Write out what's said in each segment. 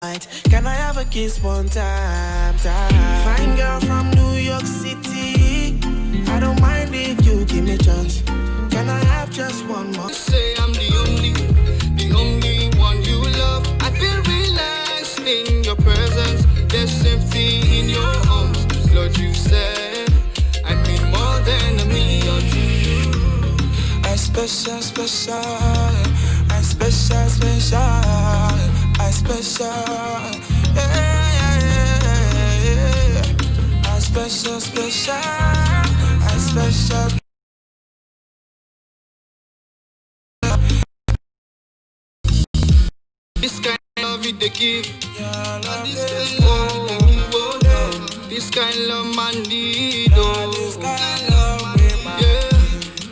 Can I have a kiss one time? Fine girl from New York City. I don't mind if you give me a chance. Can I have just one more? Say I'm the only one you love. I feel relaxed in your presence. There's safety in your arms. Lord, you said I mean more than a million to you. I special. I special. Yeah. I special. I special. This kind of love it they give. Yeah, love this kind of love man need. This kind of love yeah.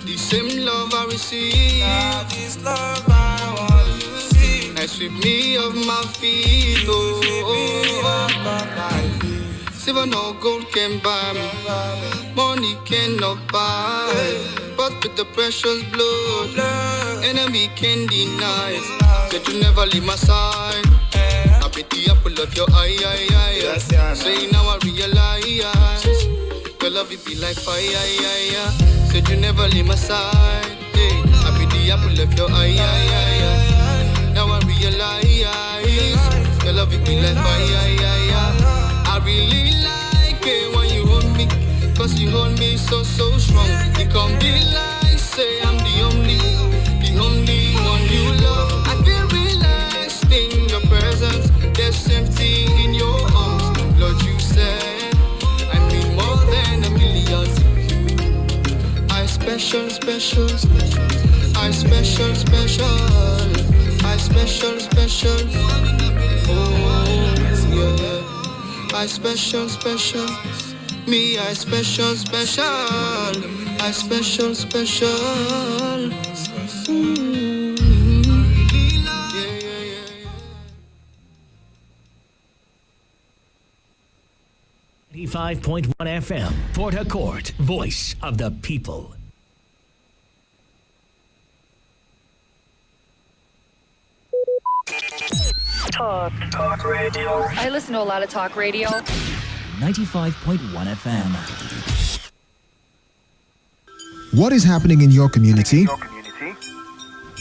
The same love I receive. This love I want to see. I sweep me off my feet. Silver no gold can buy me. Money cannot buy. But with the precious blood, enemy can deny it. Said you never leave my side. I bet the apple of your eye. Say now I realize your love it be like fire. Said you never leave my side. I bet the apple of your eye. Now I realize your love it be like fire. I really like it when you hold me, cause you hold me so strong. You come be like, say I'm the only one you love. I feel relaxed in your presence. There's safety in your arms. Lord, you said I mean more than a million. I special. I special. I special. Oh, yeah. I special. Me, I special. I special. 95.1 FM, Port Harcourt, voice of the people. Talk radio. I listen to a lot of talk radio. 95.1 FM. What is happening in your community?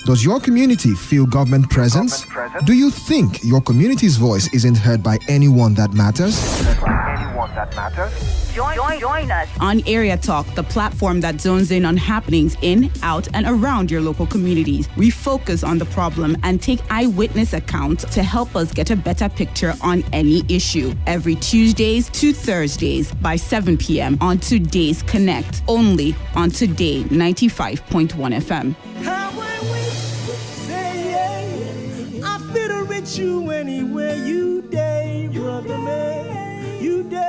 Does your community feel government presence? Do you think your community's voice isn't heard by anyone that matters? Join us on Area Talk, the platform that zones in on happenings in, out, and around your local communities. We focus on the problem and take eyewitness accounts to help us get a better picture on any issue. Every Tuesdays to Thursdays by 7 p.m. on Today's Connect, only on Today 95.1 FM. I fit with you anywhere you day, brother man. You day.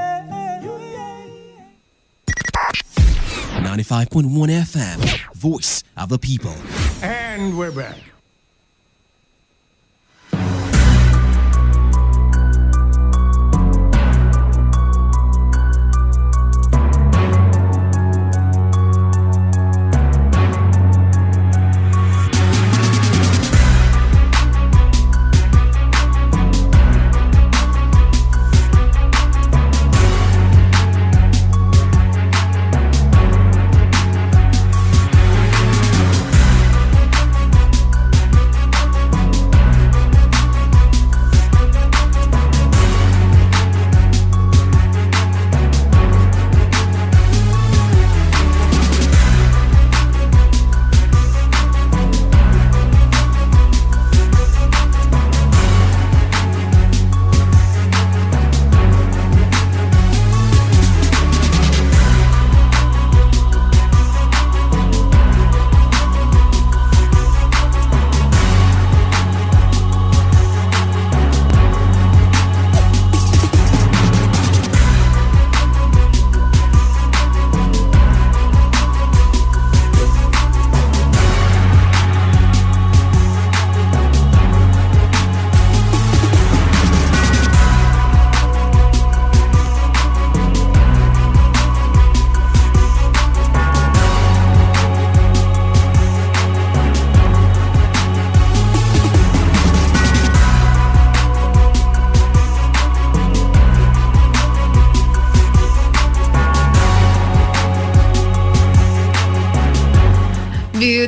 95.1 FM, voice of the people. And we're back.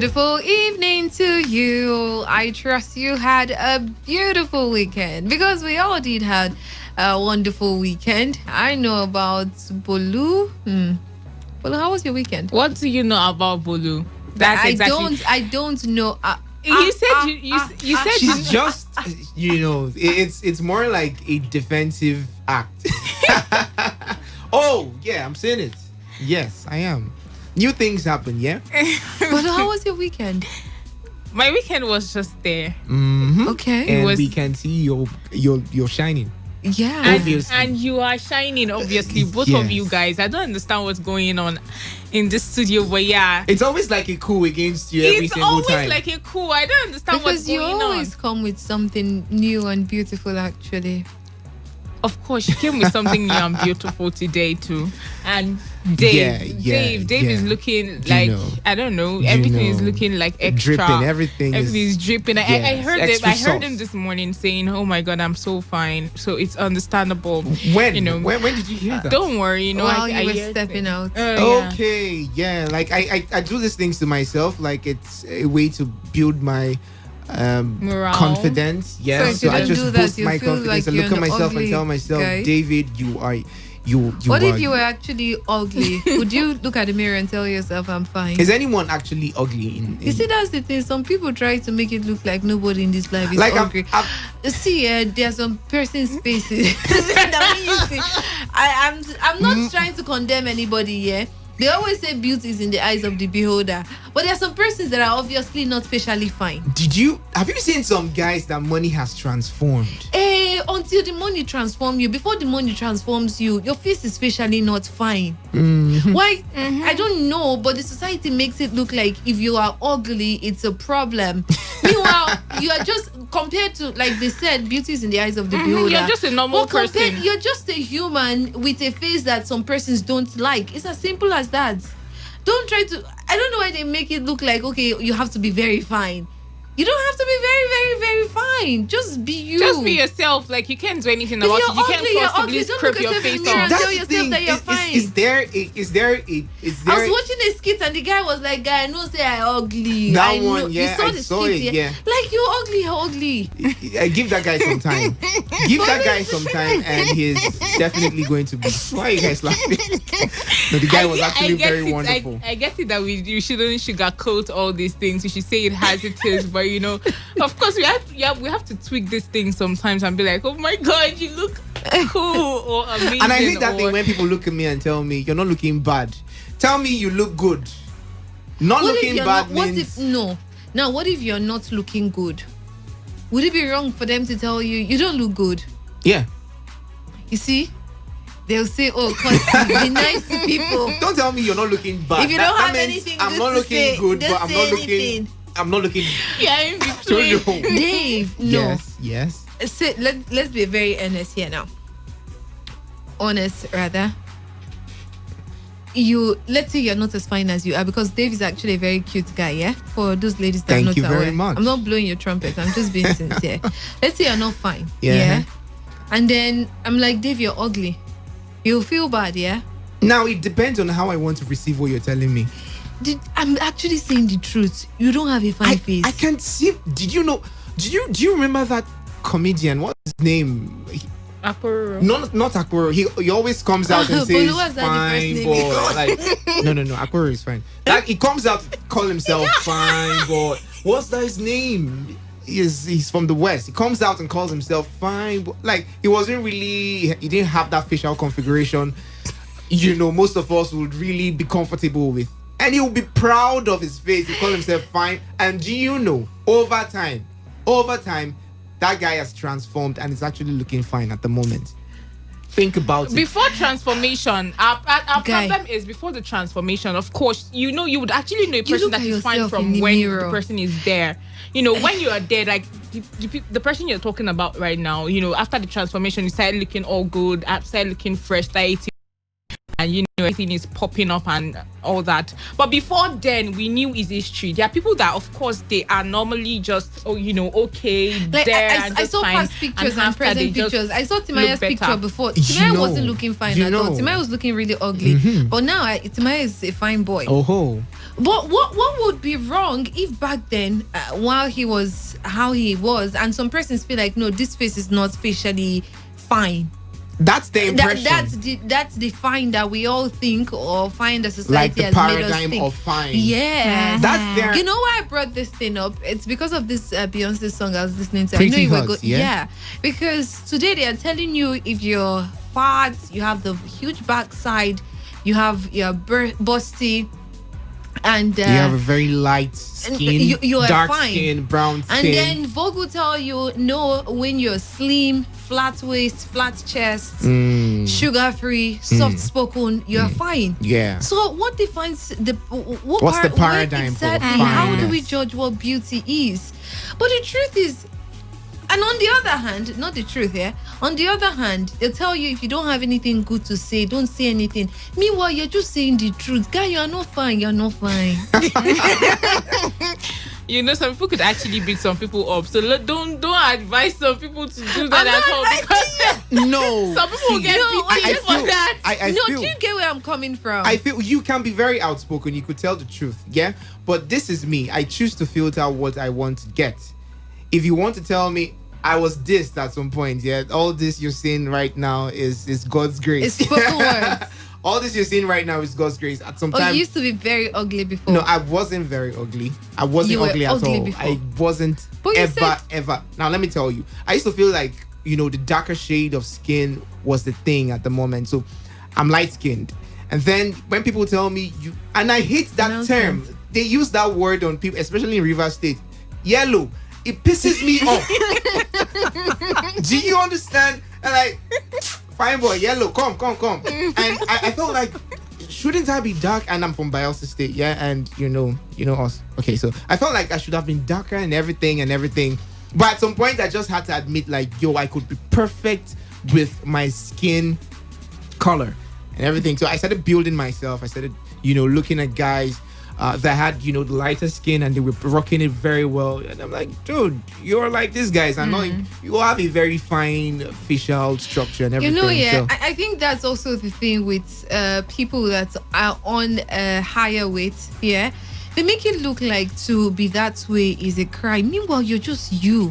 beautiful evening to you. I trust you had a beautiful weekend because we all did had a wonderful weekend. I know about Bolu. Bolu, how was your weekend? What do you know about Bolu? That's exactly. I don't know. You said you said she's just it's more like a defensive act. Oh yeah, I'm saying it. Yes, I am. New things happen, yeah. But how was your weekend? My weekend was just there. Mm-hmm. Okay, and we can see you're shining. Yeah, and you are shining. Obviously, both of you guys. I don't understand what's going on in this studio, but yeah, it's always like a coup against you every single time. It's always like a coup. I don't understand what's going on. Because you always come with something new and beautiful, actually. Of course, she came with something new and beautiful today too. And Dave is looking like I don't know. Everything is looking like extra. Dripping. Everything is dripping. I heard him. I heard him sauce. this morning saying, "Oh my God, I'm so fine." So it's understandable. When did you hear that? Don't worry. While you were stepping out. Okay, yeah. Like I do these things to myself. Like it's a way to build my confidence. Yeah. So I just boost my confidence. Like I look at myself and tell myself, guy. David, you what if you were actually ugly? Would you look at the mirror and tell yourself, I'm fine? Is anyone actually ugly? You see, that's the thing. Some people try to make it look like nobody in this life is ugly. There are some person's faces that when you see, I'm not trying to condemn anybody here. They always say beauty is in the eyes of the beholder. But there are some persons that are obviously not facially fine. Have you seen some guys that money has transformed? Until the money transforms you. Before the money transforms you, your face is facially not fine. Mm-hmm. Why? Mm-hmm. I don't know, but the society makes it look like if you are ugly, it's a problem. Meanwhile, you are just, compared to, like they said, beauty is in the eyes of the beholder. You're just a normal person. You're just a human with a face that some persons don't like. It's as simple as that. Don't try to. I don't know why they make it look like, okay, you have to be very fine. You don't have to be very, very, very fine. Just be you. Just be yourself. Like, you can't do anything about it. You can't possibly scrape your face off. Tell yourself that you're fine. Is there I was watching a skit and the guy was like, "Guy, I know say I ugly." That one, yeah, you saw the skit, yeah. Like, you're ugly. Give that guy some time. Give that guy some time, and he's definitely going to be. Why are you guys laughing? No, the guy was actually very wonderful. I get it that you shouldn't sugarcoat all these things. We should say it as it is, but of course we have to tweak this thing sometimes and be like, oh my God, you look cool or amazing. And I hate that thing when people look at me and tell me you're not looking bad. Tell me you look good. Not looking bad means Now what if you're not looking good? Would it be wrong for them to tell you don't look good? Yeah. You see? They'll say, oh, cause be nice to people. Don't tell me you're not looking bad. If you don't have anything I'm not looking good, but I'm not looking. Yeah, in between. Dave, no. Yes. So, let's be very honest here now. Honest, rather. Let's say you're not as fine as you are, because Dave is actually a very cute guy, yeah? For those ladies that are not aware. Thank you very much. I'm not blowing your trumpet. I'm just being sincere. Let's say you're not fine. Yeah. And then I'm like, Dave, you're ugly. You'll feel bad, yeah? Now, it depends on how I want to receive what you're telling me. I'm actually saying the truth. You don't have a fine face. I can't see. Did you know? Do you remember that comedian? What's his name? Akoro. Not Akoro. He always comes out and says, "Fine boy." Like, no. Akoro is fine. Like, he comes out, call himself fine boy. What's that his name? He's from the West. He comes out and calls himself fine boy. Like, he didn't have that facial configuration. Most of us would really be comfortable with. And he will be proud of his face. He call himself fine. And over time, that guy has transformed and is actually looking fine at the moment. Think about it. Before transformation, our problem is before the transformation. Of course, you would actually know a person that is fine from when the person is there. When you are there, like the person you're talking about right now, after the transformation, you started looking all good, started looking fresh, started eating. and everything is popping up and all that. But before then, we knew his history. There are people that, of course, they are normally just okay, like there. I saw past pictures and present pictures. I saw Timaya's picture before. Timaya wasn't looking fine at all. Timaya was looking really ugly. But now Timaya is a fine boy. Oh. But what would be wrong if back then, while he was how he was, and some persons feel like, no, this face is not facially fine. That's the impression. That's the fine that we all think or find the society like the has made us paradigm think. of fine. Yeah, that's there. You know why I brought this thing up? It's because of this Beyonce song I was listening to. Pretty I know you were Hot, yeah. Because today they are telling you if you're fat, you have the huge backside, you have your busty. And you have a very light skin, you are dark fine. skin, brown skin. And then Vogue will tell you, no, when you're slim, flat waist, flat chest, sugar-free, soft-spoken, you're fine. Yeah. So what defines what's the paradigm for fine? How do we judge what beauty is? But the truth is, and on the other hand, not the truth here, on the other hand, they'll tell you if you don't have anything good to say, don't say anything. Meanwhile, you're just saying the truth. Guy, you're not fine. Some people could actually beat some people up. So don't advise some people to do that at all. No. Some people get beaten for that. Do you get where I'm coming from? I feel you can be very outspoken. You could tell the truth. Yeah. But this is me. I choose to filter what I want to get. If you want to tell me I was dissed at some point, yeah, all this you're seeing right now is God's grace. It's spoken words. All this you're seeing right now is God's grace. At some time, you used to be very ugly before. No, I wasn't very ugly. I wasn't ugly at all. Before. I wasn't ever. Now let me tell you, I used to feel like the darker shade of skin was the thing at the moment. So I'm light skinned, and then when people tell me and I hate that term. They use that word on people, especially in Rivers State. Yellow. It pisses me off. Do you understand? And fine boy, yellow, come. And I felt like, shouldn't I be dark? And I'm from Bayelsa State, yeah. And you know us. Okay, so I felt like I should have been darker and everything. But at some point, I just had to admit, I could be perfect with my skin color and everything. So I started building myself. I started, looking at guys that had, the lighter skin and they were rocking it very well. And I'm like, dude, you're like these guys. I know you have a very fine facial structure and everything. So. I think that's also the thing with people that are on higher weight. Yeah. They make it look like to be that way is a crime. Meanwhile, you're just you.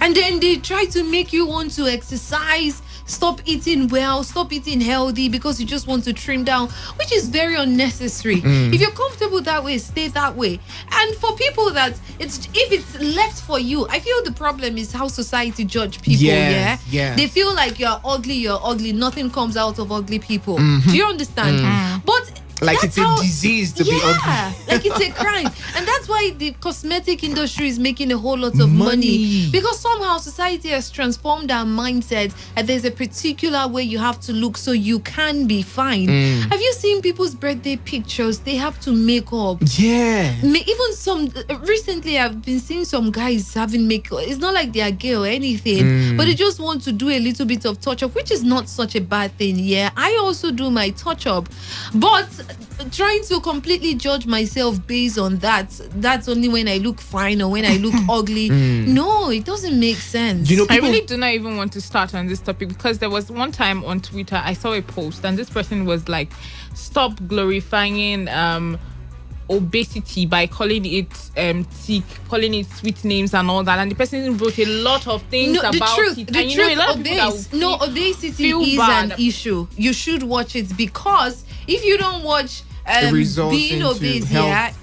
And then they try to make you want to exercise, stop eating well, stop eating healthy because you just want to trim down, which is very unnecessary. If you're comfortable that way, stay that way. And for people that if it's left for you, I feel the problem is how society judge people. Yeah. They feel like you're ugly, nothing comes out of ugly people. Do you understand? But like it's a disease to be ugly. Like it's a crime. And that's why the cosmetic industry is making a whole lot of money. Because somehow society has transformed our mindset and there's a particular way you have to look so you can be fine. Have you seen people's birthday pictures? They have to make up. Yeah. Even some recently I've been seeing some guys having makeup. It's not like they are gay or anything, but they just want to do a little bit of touch up, which is not such a bad thing. Yeah, I also do my touch up, but trying to completely judge myself based on that's only when I look fine or when I look ugly. No, it doesn't make sense. I really do not even want to start on this topic because there was one time on Twitter I saw a post and this person was like, stop glorifying obesity by calling it thick, calling it sweet names and all that, and the person wrote a lot of things about it. The truth, obesity is an issue. You should watch it because if you don't watch being obese,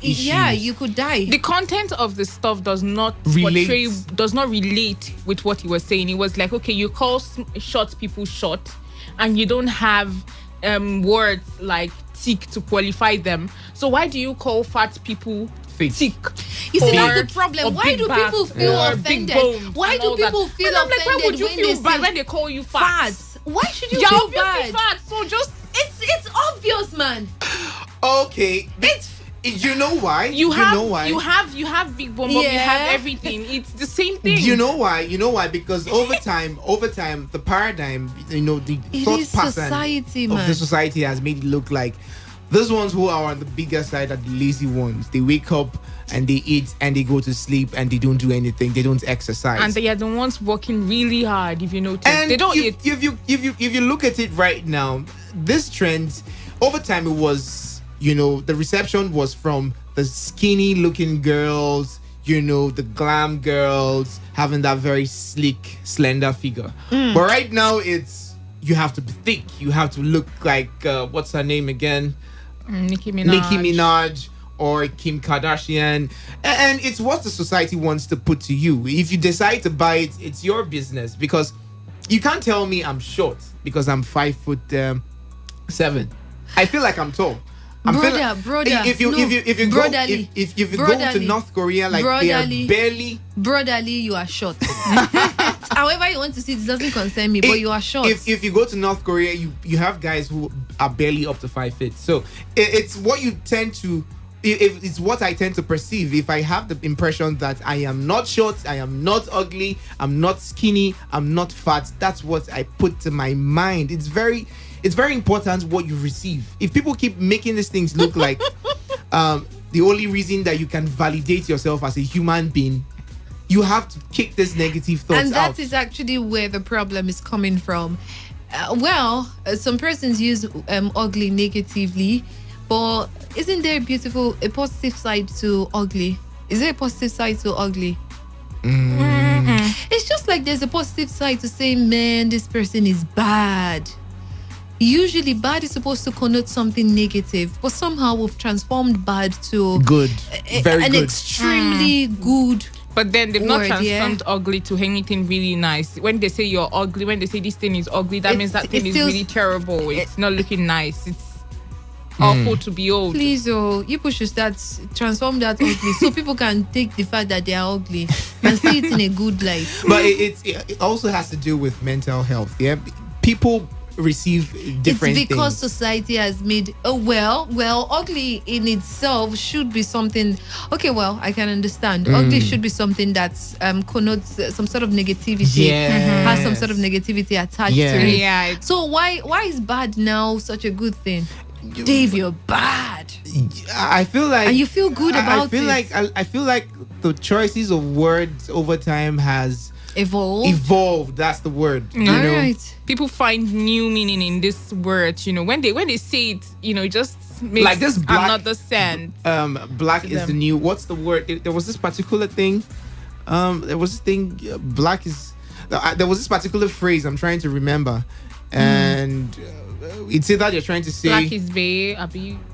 you could die. The content of the stuff does not relate with what he was saying. It was like, okay, you call short people short, and you don't have words like thick to qualify them. So why do you call fat people thick? You see, that's the problem. Why do people feel offended? Why do people feel offended? Why would you feel bad when they call you fat? Why should you feel bad? Fat, so just it's obvious, man. Okay. You know why? You have big bomb, you have everything. It's the same thing. You know why? Because over time, the paradigm, the thought pattern of the society has made it look like those ones who are on the bigger side are the lazy ones. They wake up and they eat and they go to sleep and they don't do anything. They don't exercise. And they are the ones working really hard. If you notice, and they don't eat. If you look at it right now, this trend over time, it was the reception was from the skinny looking girls, the glam girls having that very sleek, slender figure. But right now, it's you have to be thick. You have to look like what's her name again? Nicki Minaj or Kim Kardashian, and it's what the society wants to put to you. If you decide to buy it, it's your business, because you can't tell me I'm short because I'm 5'7". I feel like I'm tall. Brother. If you go to North Korea, like they are barely. Brotherly, you are short. However you want to see it, doesn't concern me, but you are short. If you go to North Korea, you have guys who are barely up to 5 feet. So it's what you tend to. If it's what I tend to perceive. If I have the impression that I am not short, I am not ugly, I'm not skinny, I'm not fat, that's what I put to my mind. It's very important what you receive. If people keep making these things look like the only reason that you can validate yourself as a human being, you have to kick this negative thoughts out. And that is actually where the problem is coming from. Some persons use ugly negatively, but isn't there a positive side to ugly? Is there a positive side to ugly? It's just like there's a positive side to saying, man, this person is bad. Usually bad is supposed to connote something negative, but somehow we've transformed bad to good, very an good, extremely good. But then they've not transformed ugly to anything really nice. When they say you're ugly, when they say this thing is ugly, that means that thing is really terrible. It's not looking nice. It's awful to behold. Please, you should start transform that ugly so people can take the fact that they are ugly and see it in a good light. But it also has to do with mental health. Yeah, people receive different it's because things. Society has made ugly in itself should be something I can understand. Ugly should be something that connotes some sort of negativity, has some sort of negativity attached to it. So why is bad now such a good thing? Dave, you're bad. I feel like, and you feel good about it. I feel like the choices of words over time has evolved. That's the word. You know? Right. People find new meaning in this word. When they say it, it just makes like this black, another sense. Black is the new. What's the word? There was this particular thing. There was this thing. Black is. There was this particular phrase I'm trying to remember, and it's either you're trying to say black is bae,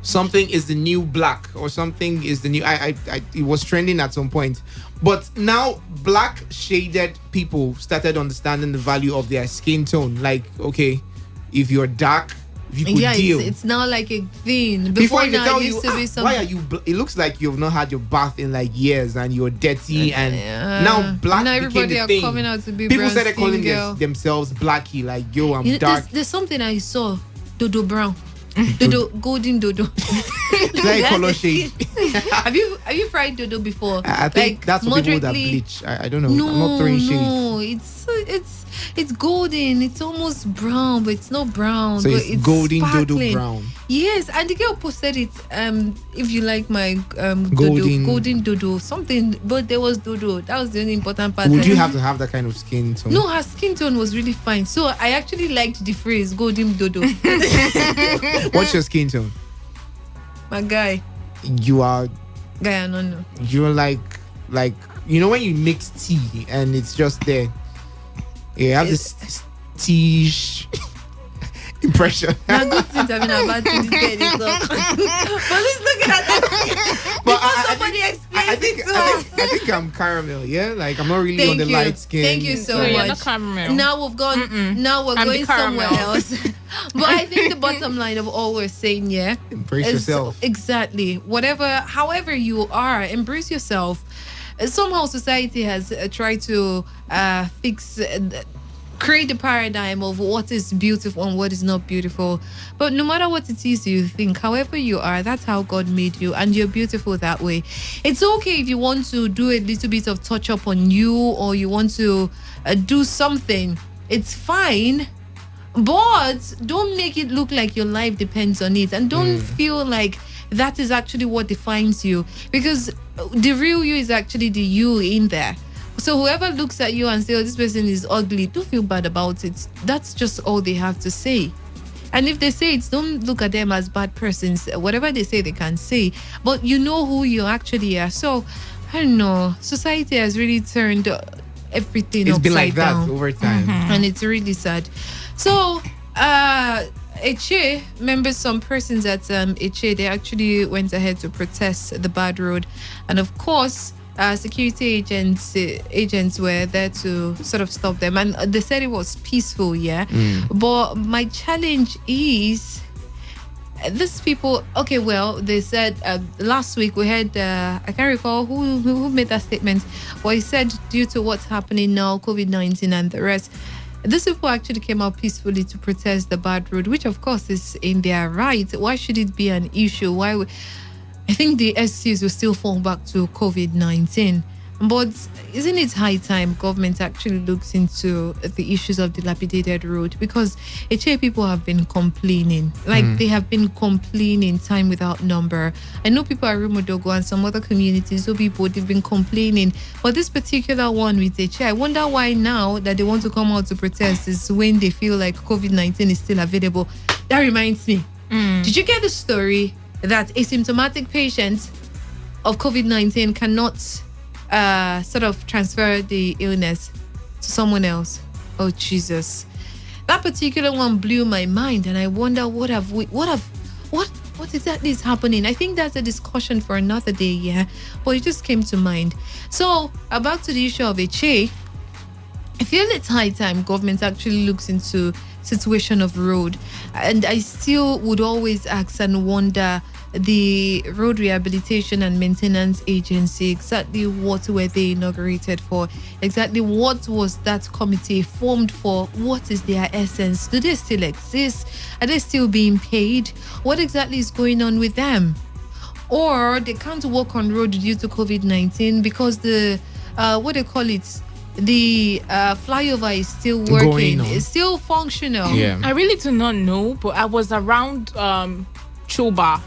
something is the new black, or something is the new. It was trending at some point. But now black shaded people started understanding the value of their skin tone. Like, okay, if you're dark, you could deal. It's now like a thing. Before now, tell it used to be something. Why are you? It looks like you've not had your bath in like years and you're dirty. And now black now became the thing. Coming out to be people started calling themselves blacky. Like, yo, I'm dark. There's something I saw. Dodo brown. Dodo, golden dodo. Like color shade. Have you fried dodo before? I think that's what people that bleach. I don't know. I'm not throwing shade. No, it's golden. It's almost brown, but it's not brown. So but it's golden sparkling. dodo brown. Yes, and the girl posted it. If you like my golden dodo, something. But there was dodo. That was the only important part. Would you have to have that kind of skin tone? No, her skin tone was really fine. So I actually liked the phrase golden dodo. What's your skin tone? My guy. You are. Guy, no. You're like when you mix tea and it's just there. You have this tea-ish impression. Now good things I mean about this guy they talk. But let's look at that. But somebody explains I think I'm caramel. Yeah, like I'm not really on the light skin. Thank you so much. You're not caramel. Now we've gone. Now we're going somewhere else. But I think the bottom line of all we're saying, embrace yourself. Exactly. However you are, embrace yourself. Somehow society has tried to fix create the paradigm of what is beautiful and what is not beautiful. But no matter what it is you think, however you are, that's how God made you, and you're beautiful that way. It's okay if you want to do a little bit of touch up on you, or you want to do something. It's fine, but don't make it look like your life depends on it, and don't feel like that is actually what defines you, because the real you is actually the you in there. So whoever looks at you and says, oh, this person is ugly, don't feel bad about it. That's just all they have to say. And if they say it, don't look at them as bad persons. Whatever they say, they can say. But you know who you actually are. So, I don't know. Society has really turned everything upside down. It's been like that over time. And it's really sad. So, Eche, remember some persons at Eche, they actually went ahead to protest the bad road. And of course, security agents were there to sort of stop them, and they said it was peaceful, but my challenge is these people. Okay, well, they said last week we had I can't recall who made that statement, but he said due to what's happening now, COVID-19 and the rest, these people actually came out peacefully to protest the bad road, which of course is in their right. Why should it be an issue? I think the SCs will still fall back to COVID-19. But isn't it high time government actually looks into the issues of dilapidated road? Because HA people have been complaining. They have been complaining time without number. I know people at Rumodogo and some other communities, they've been complaining. But this particular one with HA, I wonder why now that they want to come out to protest is when they feel like COVID-19 is still available. That reminds me. Did you get the story that asymptomatic patients of COVID-19 cannot sort of transfer the illness to someone else? Oh Jesus, that particular one blew my mind, and I wonder what exactly is happening. I think that's a discussion for another day, but it just came to mind. So back to the issue of HA, I feel it's high time government actually looks into situation of road, and I still would always ask and wonder, the Road Rehabilitation and Maintenance Agency, exactly what were they inaugurated for? Exactly what was that committee formed for? What is their essence? Do they still exist? Are they still being paid? What exactly is going on with them? Or they can't work on road due to COVID-19 because the what they call it, the flyover is still working, it's still functional. I really do not know, but I was around Choba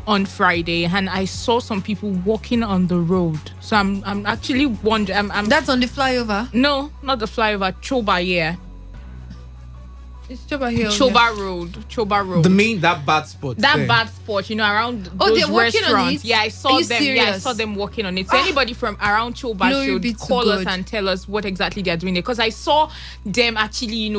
on Friday and I saw some people walking on the road. So I'm actually wondering. That's on the flyover? No, not the flyover. Choba, It's Choba Hill. Choba Road. That bad spot. Bad spot, around those they're working restaurants. on it? Yeah, I saw them. Serious? Yeah, I saw them working on it. So anybody from around Choba should call us and tell us what exactly they're doing there. Because I saw them actually,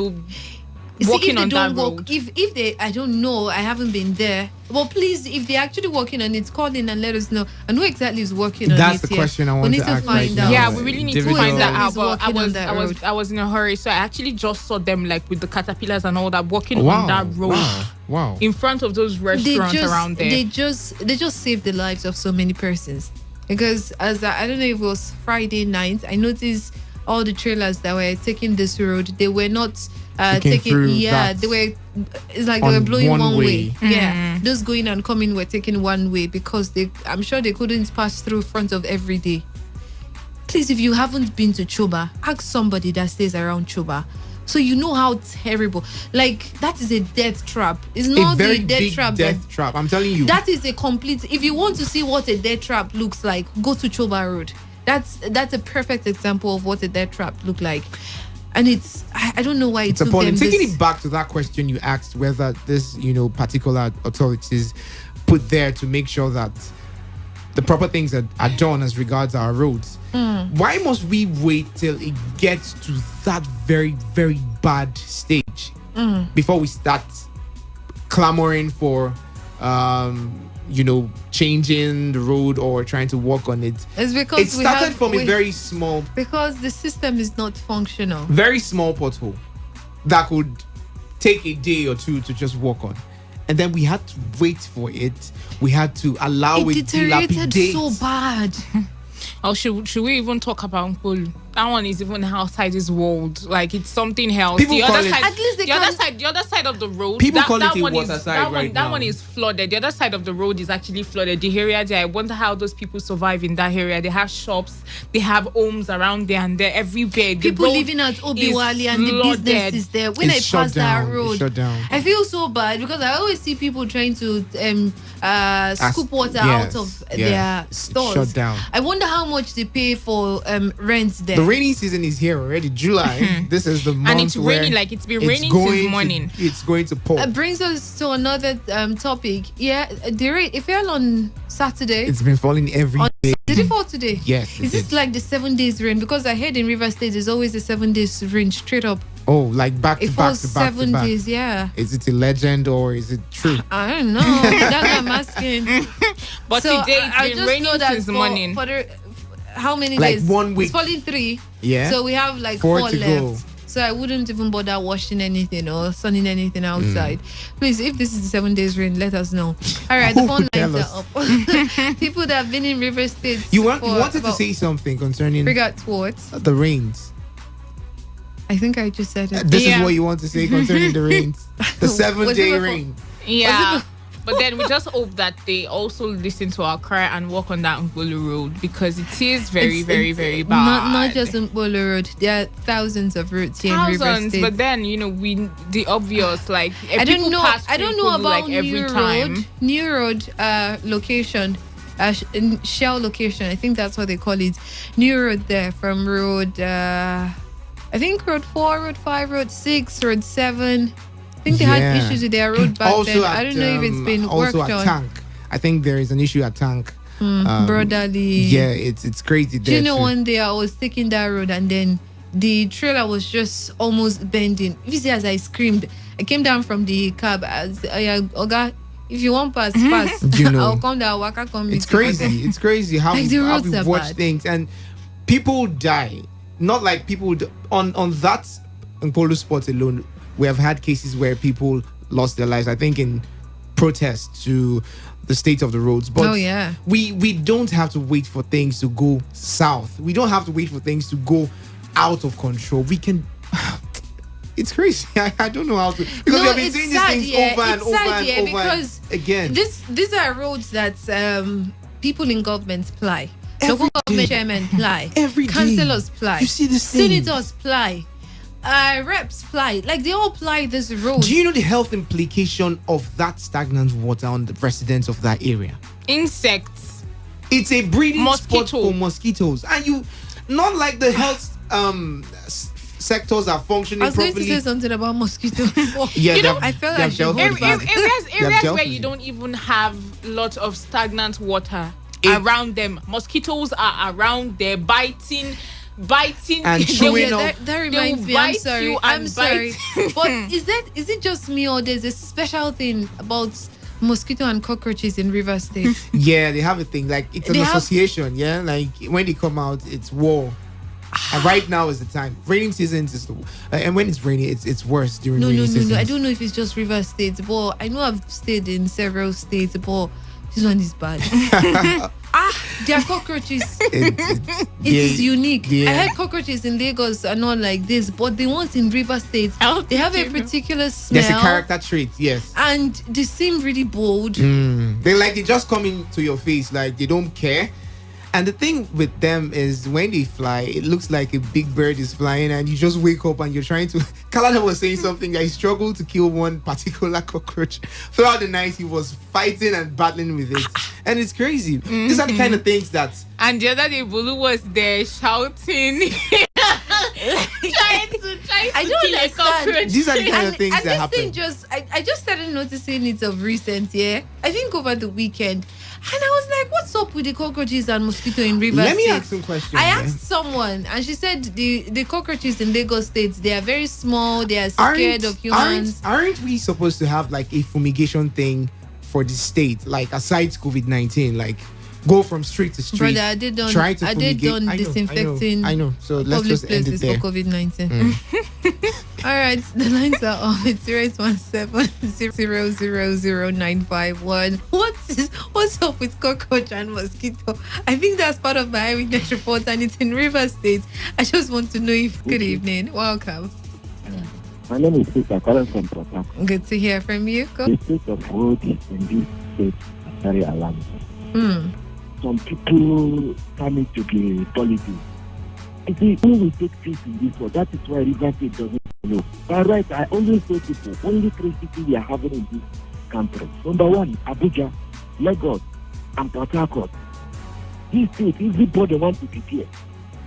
working on that road. If they, I don't know, I haven't been there. Well, please, if they're actually working on it, call in and let us know. And who exactly is working on it? That's the question I want to ask right now. Yeah, we really need to find that out. But I was in a hurry, so I actually just saw them with the caterpillars and all that working on that road. Wow. In front of those restaurants around there. They just saved the lives of so many persons. Because as I don't know if it was Friday night, I noticed all the trailers that were taking this road, they were not taking it's like they were blowing one way. Those going and coming were taking one way because I'm sure they couldn't pass through front of every day. Please, if you haven't been to Choba, ask somebody that stays around Choba, so you know how terrible. That is a death trap. It's not a very the death big trap. Death trap. I'm telling you. That is a complete. If you want to see what a death trap looks like, go to Choba Road. That's a perfect example of what a death trap look like. And I don't know why it's appalling. Taking it back to that question you asked, whether this, particular authorities put there to make sure that the proper things are done as regards our roads. Why must we wait till it gets to that very, very bad stage before we start clamoring for changing the road or trying to work on it? It's because it started from a very small, because the system is not functional. Very small pothole that could take a day or two to just work on, and then we had to wait for it. We had to allow it deteriorated dilapidate so bad. Or should we even talk about Nkulu? That one is even outside this world. Like, it's something else. People the call other it, side, at least they the other side of the road. People call that it a one water is, side right now. That one is flooded. The other side of the road is actually flooded. The area there, I wonder how those people survive in that area. They have shops, they have homes around there, and they're everywhere. People living at Obiwali and the business is there. When I pass that road, I feel so bad because I always see people trying to scoop water out of their stores. Shut down. I wonder how much they pay for rent there. The rainy season is here already. July. This is the month and it's raining, like it's been raining since morning. It's going to pour. It brings us to another topic. Yeah, the rain. It fell on Saturday. It's been falling every day. Did it fall today? Yes. Is this like the 7 days rain? Because I heard in River State there's always a 7 days rain straight up. Oh, like back to it back falls to back 7 to back. days, yeah. Is it a legend or is it true? I don't know. That's what I'm asking. But so today it's been raining since morning. How many like days? 1 week. It's falling 3. Yeah. So we have like 4 left. go. So I wouldn't even bother washing anything or sunning anything outside. Please, if this is the 7 days rain, let us know. All right, the phone lines are up. People that have been in River State. You wanted to say something concerning regard what? The rains. I think I just said it. This is what you want to say concerning the rains. The 7-day rain. Yeah. But then we just hope that they also listen to our cry and walk on that Nkulu road because it is very very bad. Not just Nkulu road. There are thousands of roads here in River State. But then the obvious like I don't know. I don't know about like New Road location. Shell location. I think that's what they call it. New Road there from road. I think road 4, road 5, road 6, road 7. I think they had issues with their road back then. I don't know if it's been worked on. Tank. I think there is an issue at Tank. Brotherly. Yeah, it's crazy. Do you know one day I was taking that road and then the trailer was just almost bending. If you see as I screamed, I came down from the cab as Oga. If you want pass, I'll come down. Waka come. It's crazy. It's crazy how like we watch things and people die. Not like people on that Nkulu spot alone. We have had cases where people lost their lives. I think in protest to the state of the roads. But we don't have to wait for things to go south. We don't have to wait for things to go out of control. We can. It's crazy. I don't know how to because we have been seeing these things over and over and over again. These are roads that people in government ply. Local government chairmen ply. Every day. Councillors ply. You see this senators ply. Reps ply. Like they all ply this road. Do you know the health implication of that stagnant water on the residents of that area? Insects. It's a breeding spot for mosquitoes. And you not like the health sectors are functioning properly. I was going to say something about mosquitoes. Yeah, I felt like areas where you don't even have lots of stagnant water around them. Mosquitoes are around there biting and chewing up. That reminds me. I'm sorry. But is it just me or there's a special thing about mosquito and cockroaches in River State? Yeah, they have a thing like it's an association. Yeah, like when they come out, it's war. And right now is the time. Raining seasons is and when it's rainy, it's worse during rainy seasons. No. I don't know if it's just River State, but I know I've stayed in several states, but this one is bad. There are cockroaches. It is unique. Yeah. I had cockroaches in Lagos are not like this, but the ones in River State, they have a particular smell. There's a character trait, yes. And they seem really bold. They just come into your face, like they don't care. And the thing with them is when they fly, it looks like a big bird is flying and you just wake up and you're trying to... Kalada was saying something that he struggled to kill one particular cockroach. Throughout the night, he was fighting and battling with it. And it's crazy. These are the kind of things that... And the other day, Bulu was there shouting... trying to kill a cockroach. These are the kind of things that happen. I just started noticing it of recent, I think over the weekend. And I was like, what's up with the cockroaches and mosquito in River State? Let me ask some questions. I asked someone and she said the cockroaches in Lagos State, they are very small, they are scared of humans. Aren't we supposed to have like a fumigation thing for the state, like aside COVID-19? Like go from street to street. Brother, I did done disinfecting. I know. So let's just end it there. For COVID-19. All right, the lines are off. It's 0817-0000951. What's up with cockroach and mosquito? I think that's part of my eyewitness report, and it's in River State. I just want to know if. Good evening. Welcome. My name is Peter, calling from Port Harcourt. Good to hear from you. Go. The state of road in this state is very alarming. Some people coming to be politics. I see who will take peace in this world. That is why River State doesn't know. But right, I always say people, only 3 cities we are having in this country. Number 1, Abuja, Lagos, and Port Harcourt. This state, everybody wants to be here.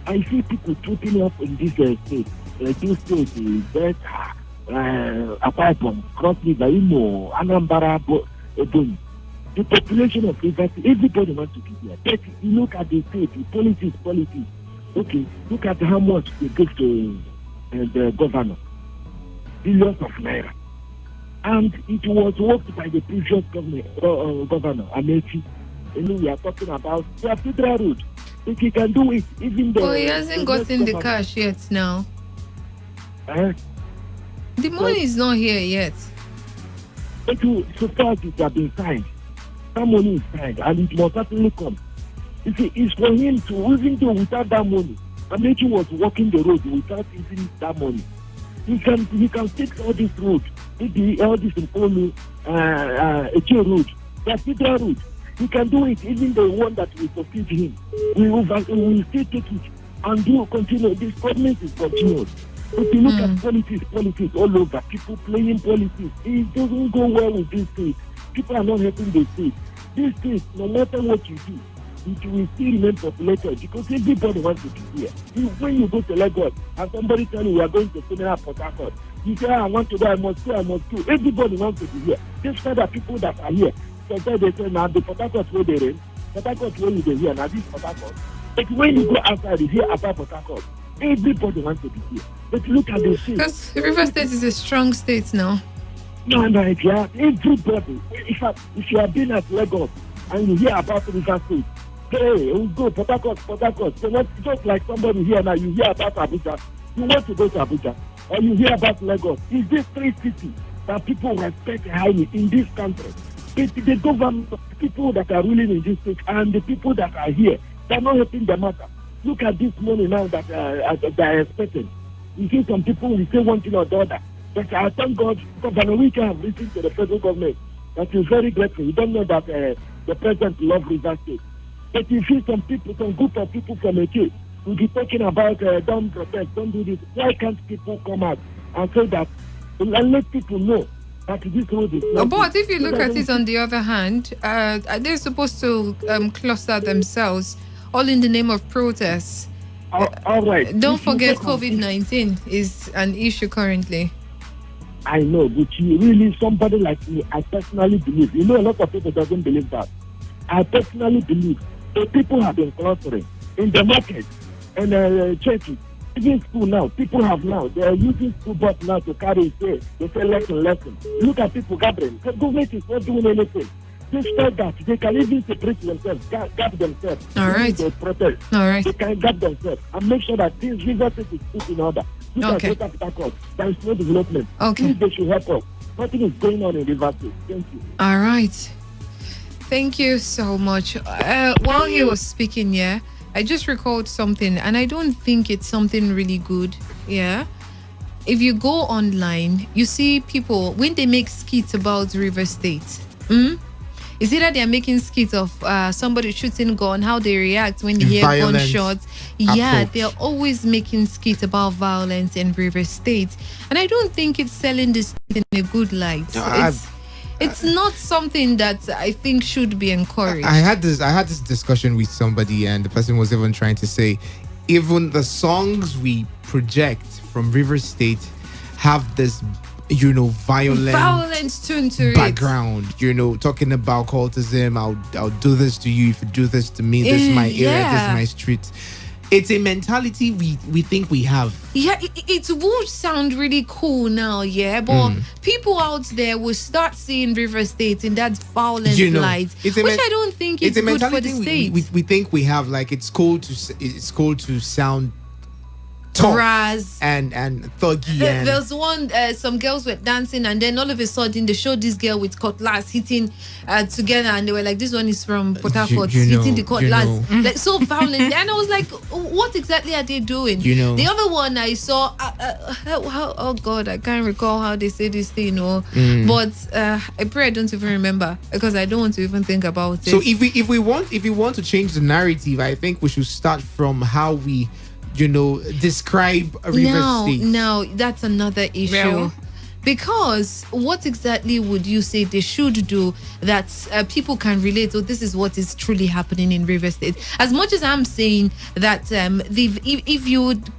I see people putting up in this state. This state is better. Apart from Cross River, Imo, Anambra, Ebonyi. The population of River State, everybody wants to be here. But you look at the state, the politics. Okay, look at how much they give to the governor. Billions of naira. And it was worked by the previous governor, Amechi. We are talking about the Federal Road. If he can do it, even though... he hasn't gotten the cash yet now. The money is not here yet. But so far it has been signed. That money is signed, and it must certainly come. You see, it's for him to, even though without that money, Amechi was walking the road without using that money. He can fix all this road, maybe all this Mpolu, Eche road, the Federal Road. He can do it, even the one that will compete him. We will still take it and continue. This government is continuous. If you look at politics all over, people playing politics, it doesn't go well with this state. People are not helping the state. This state, no matter what you do, it will still remain populated because everybody wants to be here. When you go to Lagos and somebody tell you we are going to Seminole Port Harcourt, you say, I want to go, I must go. Everybody wants to be here. Despite the people that are here. Sometimes they say, now the Port Harcourt where they rain, Port Harcourt where you here, now this Port Harcourt. But when you go outside, you hear about Port Harcourt. Everybody wants to be here. But look at the state. Because River State is a strong state now. No, yeah, everybody. If you have been at Lagos and you hear about River State, hey, we'll go Port Harcourt. So just like somebody here now, you hear about Abuja, you want to go to Abuja, or you hear about Lagos. Is this 3 cities that people respect highly in this country? The government, the people that are ruling in this state, and the people that are here, they're not helping the matter. Look at this money now that they are expecting. You see some people will say one thing or the other. But I thank God, Governor Wike have listened to the federal government. That is very grateful. You don't know that the president loves River State. But you see some people, some group of people from AK will be talking about don't protest, don't do this. Why can't people come out and say that and let people know that this road is not? But if you look at it on the other hand, they're supposed to cluster themselves all in the name of protests. All right. Don't forget COVID-19 is an issue currently. I know, but really somebody like me, I personally believe. You know, a lot of people doesn't believe that. I personally believe that people have been clustering in the market and churches. Even school now, people have now, they are using school bus now to carry they say lesson. Look at people gathering. The government is not doing anything. Despite that, they can even separate themselves, gap themselves. All right. They protest. All right. They can gap themselves and make sure that this River State is put in order. Okay. There is no development. Okay. Please, they should help us. Nothing is going on in River State. Thank you. All right. Thank you so much. While he was speaking, I just recalled something, and I don't think it's something really good. Yeah. If you go online, you see people, when they make skits about River State, it's either they're making skits of somebody shooting gun, how they react when they hear gunshots. Yeah, they're always making skits about violence in River State. And I don't think it's selling this in a good light. It's not something that I think should be encouraged. I had this discussion with somebody, and the person was even trying to say, even the songs we project from River State have this violent tune to background, talking about cultism. I'll do this to you if you do this to me. This is my area, this is my street. it's a mentality we think we have. Yeah, it would sound really cool now, yeah, but people out there will start seeing River State in that violent light, which I don't think it's good for the state. We think we have, like, it's cool to sound tough and thuggy. There was one, some girls were dancing, and then all of a sudden they showed this girl with cutlass hitting together, and they were like, this one is from Port Harcourt, hitting the cutlass, like so violent. And I was like, what exactly are they doing? The other one I saw, oh God, I can't recall how they say this thing, but I pray I don't even remember, because I don't want to even think about it. So if we want to change the narrative, I think we should start from how we describe River State. No, that's another issue. Well, because what exactly would you say they should do that people can relate? So this is what is truly happening in River State. As much as I'm saying that if you would,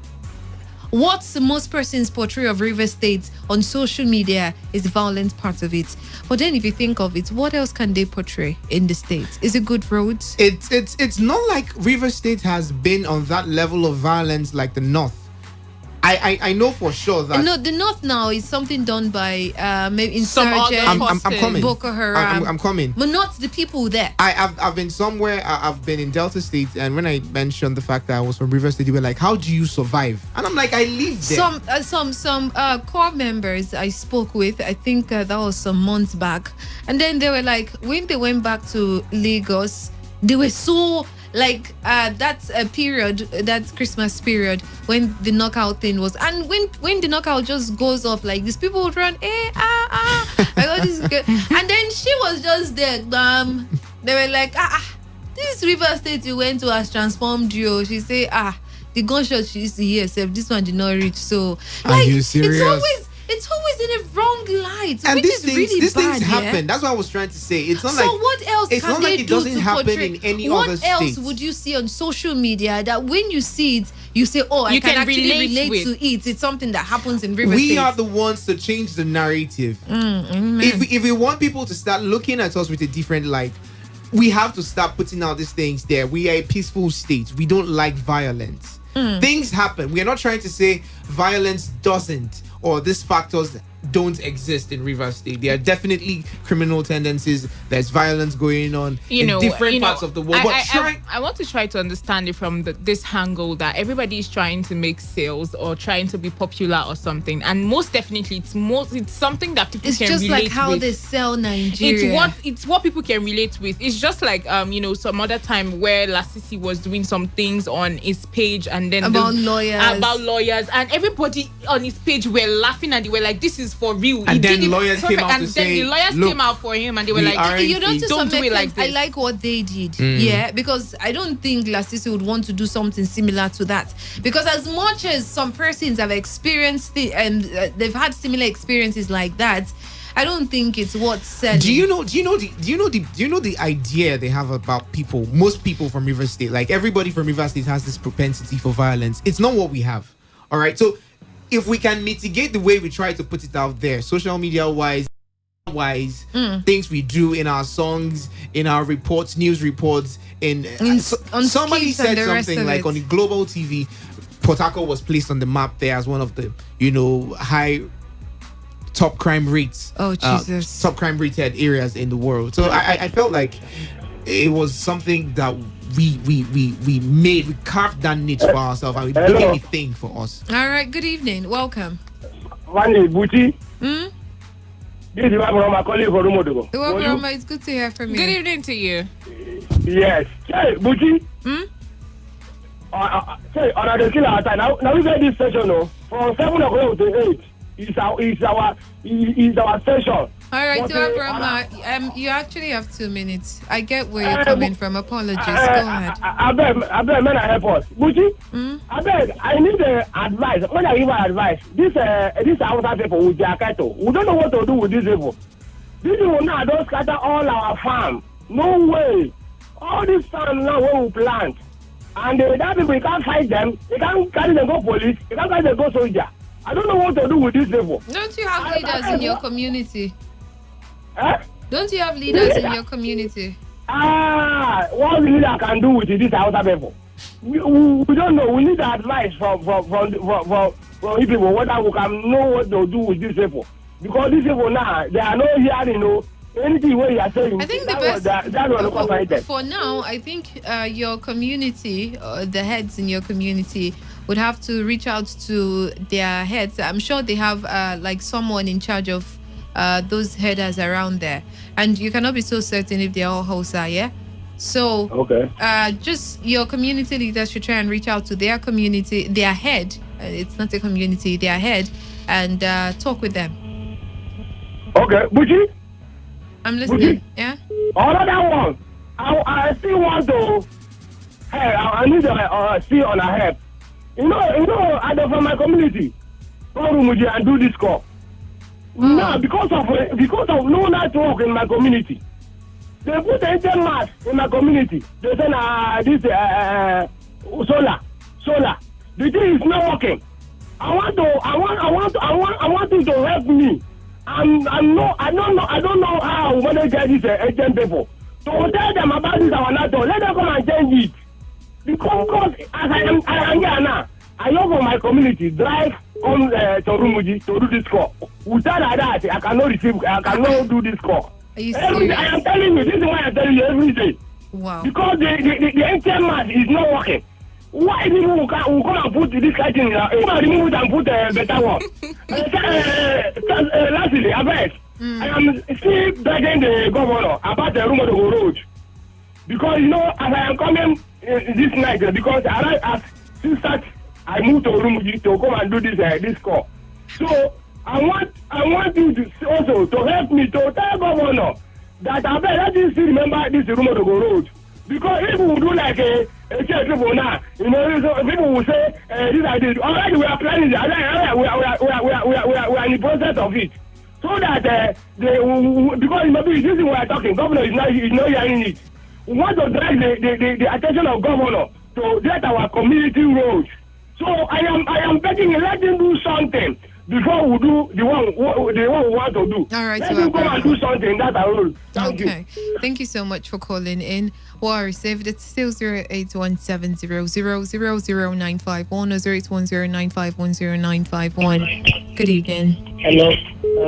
what most persons portray of River State on social media is the violent part of it. But then if you think of it, what else can they portray in the state? Is it good roads? It's not like River State has been on that level of violence like the North. I know for sure that the North now is something done by maybe insurgents. I'm coming. Boko Haram. I'm coming. But not the people there. I've been somewhere. I've been in Delta State, and when I mentioned the fact that I was from River State, they were like, "How do you survive?" And I'm like, "I live there." Some core members I spoke with, I think that was some months back, and then they were like, when they went back to Lagos, they were so. Like that's a period, that Christmas period when the knockout thing was, and when the knockout just goes off like these people would run, and then she was just there. They were like, this River State you went to has transformed you. She say, the gunshot she used to hear, except this one did not reach. So, like, are you serious? It's always in a wrong light, and which is really these bad. Things happen. That's what I was trying to say. It's not so like what else it's can not they like it do doesn't to happen portray? in any what other else state. would you see on social media that when you see it, you say, "Oh, I can actually relate to it. It's something that happens in River State." We are the ones to change the narrative. If we want people to start looking at us with a different light, we have to start putting out these things there. We are a peaceful state. We don't like violence. Things happen. We are not trying to say violence doesn't, or these factors don't exist in River State. There are definitely criminal tendencies. There's violence going on in different parts of the world. I want to try to understand it from this angle that everybody is trying to make sales or trying to be popular or something. And most definitely, it's something that people can relate with. It's just like how they sell Nigeria. It's what people can relate with. It's just like some other time where Lasisi was doing some things on his page, and then about lawyers, and everybody on his page were laughing, and they were like, "This is for real." And then lawyers came out to say, the lawyers came out for him, and they were like, "Don't do it like this." I like what they did, yeah, because I don't think Lasisi would want to do something similar to that. Because as much as some persons have experienced it and they've had similar experiences like that, I don't think it's what's selling. Do you know the idea they have about people? Most people from River State, like everybody from River State, has this propensity for violence. It's not what we have. All right, so if we can mitigate the way we try to put it out there, social media wise, things we do in our songs, in our reports, news reports, somebody said something like on the global TV, Port Harcourt was placed on the map there as one of the high top crime rates, top crime rated areas in the world. So I felt like it was something that we carved that niche for ourselves, and we became a thing for us. All right, good evening, welcome. Booty. This is my colleague for Rumodogo. It's good to hear from you. Good evening to you. Yes. Hey, Booty. Say, on the killer time. Now we get this session, from 7 o'clock to 8. Is our session. All right, Brahma, you actually have 2 minutes. I get where you're coming from. Apologies. Go ahead. I beg, man, help us. Buchi, I beg, I need advice. When I give advice, this outside people with Jakato, we don't know what to do with these people. These people now don't scatter all our farm. No way. All this farm now where we plant. And that people, you can't fight them. You can't carry them go police. You can't carry them go soldier. I don't know what to do with these people. Don't you have leaders in your community? Eh? Don't you have leaders in your community? What leader can do with this outside people? we don't know. We need advice from people whether we can know what to do with these people. Because these people now, they are not hearing, anything where you are saying. I think the best for now, I think your community, the heads in your community, would have to reach out to their heads. I'm sure they have like someone in charge of those headers around there, and you cannot be so certain if they're all Hausa, yeah. So just your community leaders should try and reach out to their community, their head. It's not a community, their head, and talk with them. Okay, Buchi. I'm listening. Yeah. Another one. I still want to. Hey, I need to see on a help. You know, I go from my community. Go to Muji and do this call. Now, because of no network in my community, they put the internet mass in my community. They say, this solar. The thing is not working. I want you to help me. I don't know how we want to get these agent people. So tell them about this our network. Let them come and change it. Because as I am here now, I know for my community drive on to Rumuji to do this call. Without that, I cannot do this call. Are you serious? I am telling you, this is why I tell you every day. Wow. Because the ATM mass is not working. Why people will come and put this kind of thing? Remove it and put a better one. Lastly, I am still begging the governor about the room of the road. Because, as I am coming this night, because I moved to Rumuji to come and do this call. So, I want you to also to help me to tell governor that I let you still remember this room of the road. Because if we do like a people now, people will say, this I did. Already we are planning it. We are in the process of it. So that, because maybe this is what we are talking, governor is not hearing it. We want to drive the attention of governor to get our community roads. So I am begging you, let him do something before we do the one we want to do. All right, let him come and do something. That's our rule. Thank you. Thank you so much for calling in. Well, I received it's still 08170000951 or 08109510951. Good evening. Hello.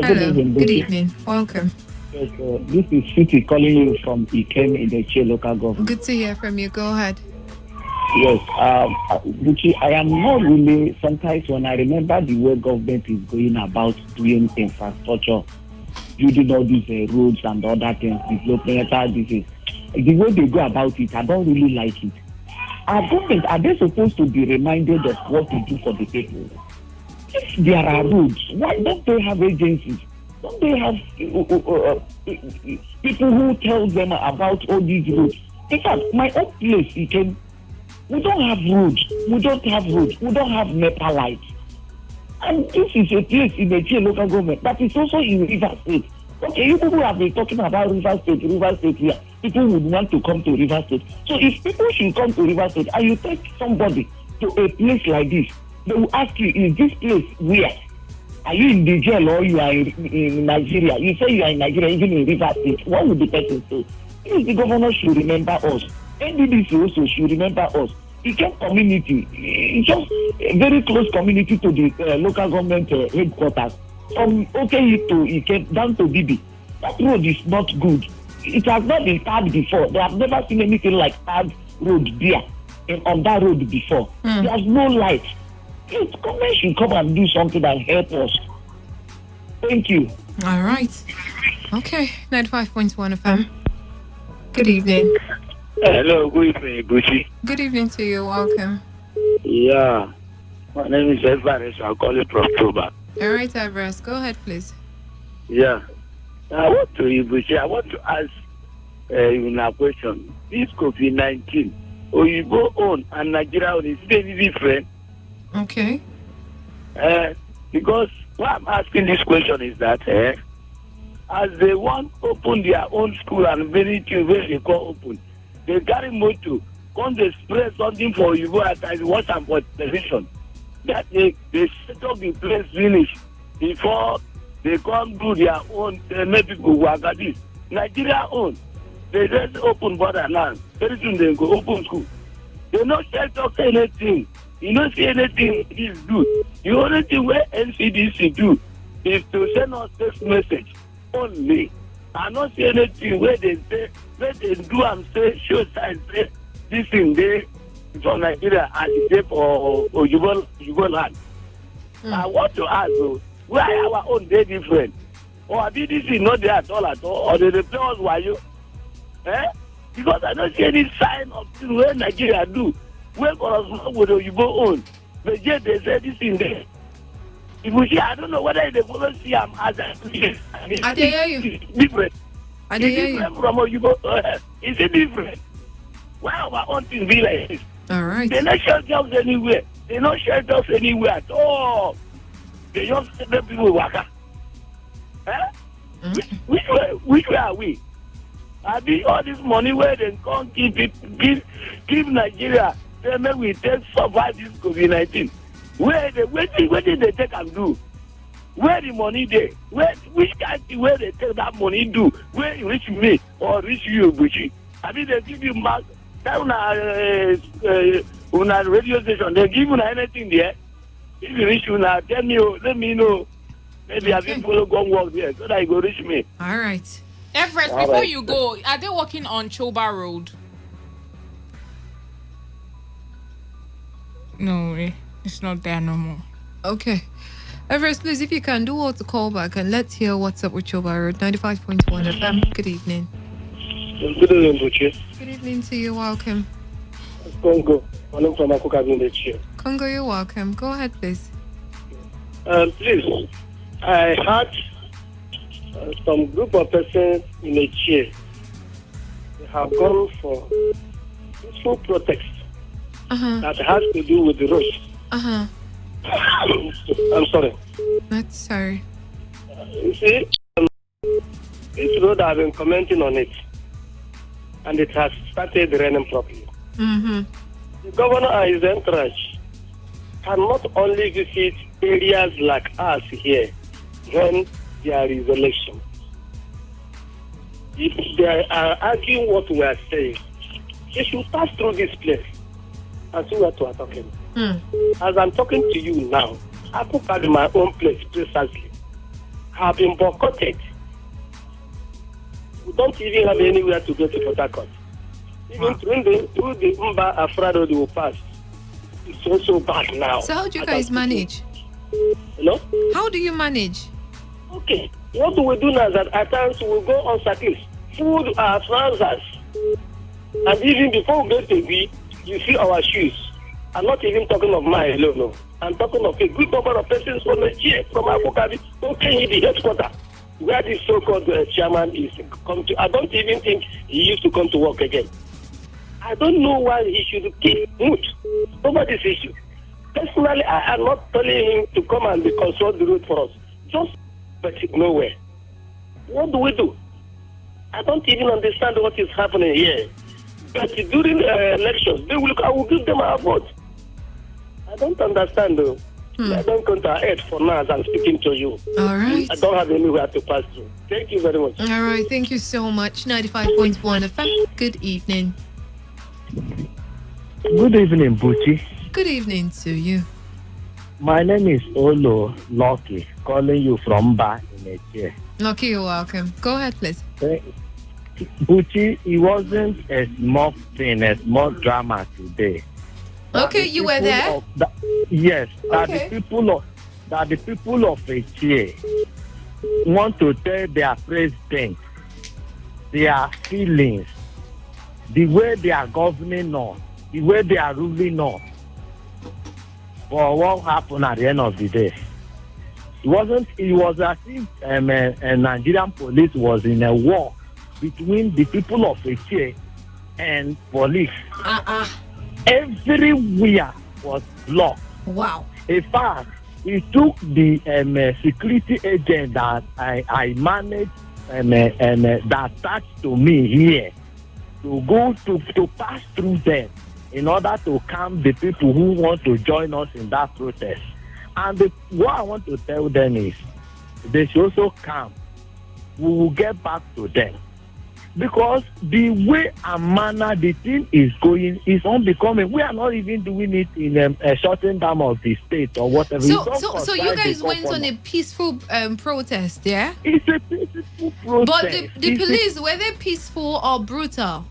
Good evening. Welcome. Yes, this is City calling you from Ikem in the Che local government. Good to hear from you. Go ahead. Yes, Buchi, I am not really, sometimes when I remember the way government is going about doing infrastructure, building all these roads and other things, development, the way they go about it, I don't really like it. Our government, are they supposed to be reminded of what to do for the people? If there are roads, why don't they have agencies? Don't they have people who tell them about all these roads? In fact, my own place, we don't have roads. We don't have NEPA lights. And this is a place in the local government that is also in River State. Okay, you people have been talking about River State here. People would want to come to River State. So if people should come to River State and you take somebody to a place like this, they will ask you, is this place where? Are you in the jail or you are in Nigeria? You say you are in Nigeria, even in River State. What would the person say? The governor should remember us. NDDC also should remember us. Ikem community, just a very close community to the local government headquarters. From OKE to Ikem down to Bibi. That road is not good. It has not been tarred before. They have never seen anything like tarred road there and on that road before. There's no light. The government should come and do something and help us. Thank you. All right. Okay. 95.1 FM. Good evening. Hello, good evening, Gucci. Good evening to you. Welcome. Yeah. My name is Everest. I'm calling from Toba. All right, Everest. Go ahead, please. Yeah. I want to ask you a question. This COVID-19, Oyibo own and Nigeria own is very different. Okay. Because why I'm asking this question is that as they want to open their own school and many things where they call open, they carry motor, come they spread something for Oyibo as I watch them for television. That they set up the place finish before they come do their own, they make people work at this. Nigeria own. They just open border now. Very soon they go open school. They not tell us anything. You don't see anything is do. The only thing where NCDC do is to send us text message only. I not see anything where they say, where they do and say, show sign, say, this thing they from Nigeria and they say for Ojubo land. I want to ask you, why our own day different? Or I this is not there at all, or they play us while you? Because I don't see any sign of things where Nigeria do. Where correspond with Ojubo own. But yet they say this thing there. If we see, I don't know whether they follow see as I hear you. Different. I hear you. From Ojubo, is it different? Why our own things be like this? All right. They not share jobs anywhere. They not share jobs anywhere at all. They just let people waka. Which way are we? I mean, all this money where they can't give Nigeria, they make we take survive this COVID-19. Where did they take and do? Where the money there? Which country where they take that money do? Where it reach me or reach you, Buchi? I mean, they give you mark. On a radio station, they give you anything there. If you reach you now, tell me, let me know. Maybe I can follow go work there so that you go reach me. All right. Everest, before you go, are they working on Choba Road? No, it's not there no more. Okay. Everest, please, if you can, do all to call back and let's hear what's up with Choba Road. 95.1 FM. Good evening. Good evening, Buchi. Good evening to you. Welcome. Congo. I'm from Akuka in the chair. Congo, you're welcome. Go ahead, please. Please, I had some group of persons in a chair. They have gone for peaceful protest that has to do with the road. I'm sorry. That's sorry. You see, this road I've been commenting on it, and it has started raining properly. The governor and his entourage cannot only visit areas like us here when there is election. If they are arguing what we are saying, they should pass through this place and see what we are talking. As I'm talking to you now, I put out my own place precisely. Have been boycotted. We don't even have anywhere to go to Port Harcourt. Even through the Mba Afrado they will pass. It's also bad now. So how do you guys manage? Hello? How do you manage? Okay. What do we do now is that at times we go on cycles, food our trousers. And even before we get to be, you see our shoes. I'm not even talking of mine alone. No. I'm talking of a good number of persons from Nigeria, from Abuja, who came in the headquarters, where this so-called chairman is come to. I don't even think he used to come to work again. I don't know why he should keep mood over this issue. Personally, I am not telling him to come and construct the road for us. Just but nowhere. What do we do? I don't even understand what is happening here. But during elections, I will give them our vote. I don't understand though. I don't come to our head for now as I'm speaking to you. All right. I don't have anywhere to pass through. Thank you very much. All right. Thank you so much. 95.1 FM. Good evening. Good evening, Buchi. Good evening to you. My name is Olo Lucky, calling you from Ba in Eche. Lucky, you're welcome. Go ahead, please. Buchi, it wasn't a small thing, a small drama today. Okay, you were there? Yes, okay. that the people of Eche want to tell their president their feelings, the way they are governing us, the way they are ruling us. But what happened at the end of the day? It was as if a Nigerian police was in a war between the people of Eche and police. Everywhere was blocked. Wow. In fact, it took the security agent that I managed and that attached to me here to go to pass through them in order to calm the people who want to join us in that protest. And what I want to tell them is they should also calm. We will get back to them. Because the way and manner the thing is going is unbecoming. We are not even doing it in a shutting down of the state or whatever. So you guys went on a peaceful protest, yeah? It's a peaceful protest. But the police, were they peaceful or brutal?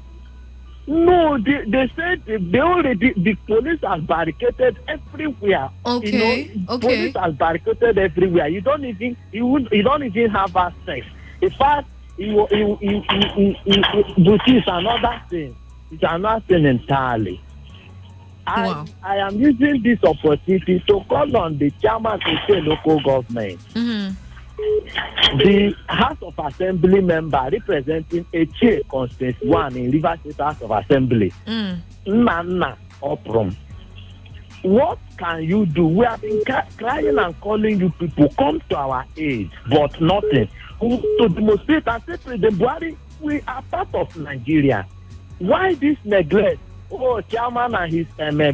No, they said the police has barricaded everywhere. Okay, Police has barricaded everywhere. You don't even have access. In fact, but it's another thing. It's another thing entirely. I am using this opportunity to call on the chairman of the local government. The House of Assembly member representing Eche Constituency 1 in Rivers State House of Assembly, Nana Oprom. What can you do? We have been crying and calling you people, come to our aid, but nothing. To demonstrate and say, President Buhari, we are part of Nigeria. Why this neglect? Oh, chairman and his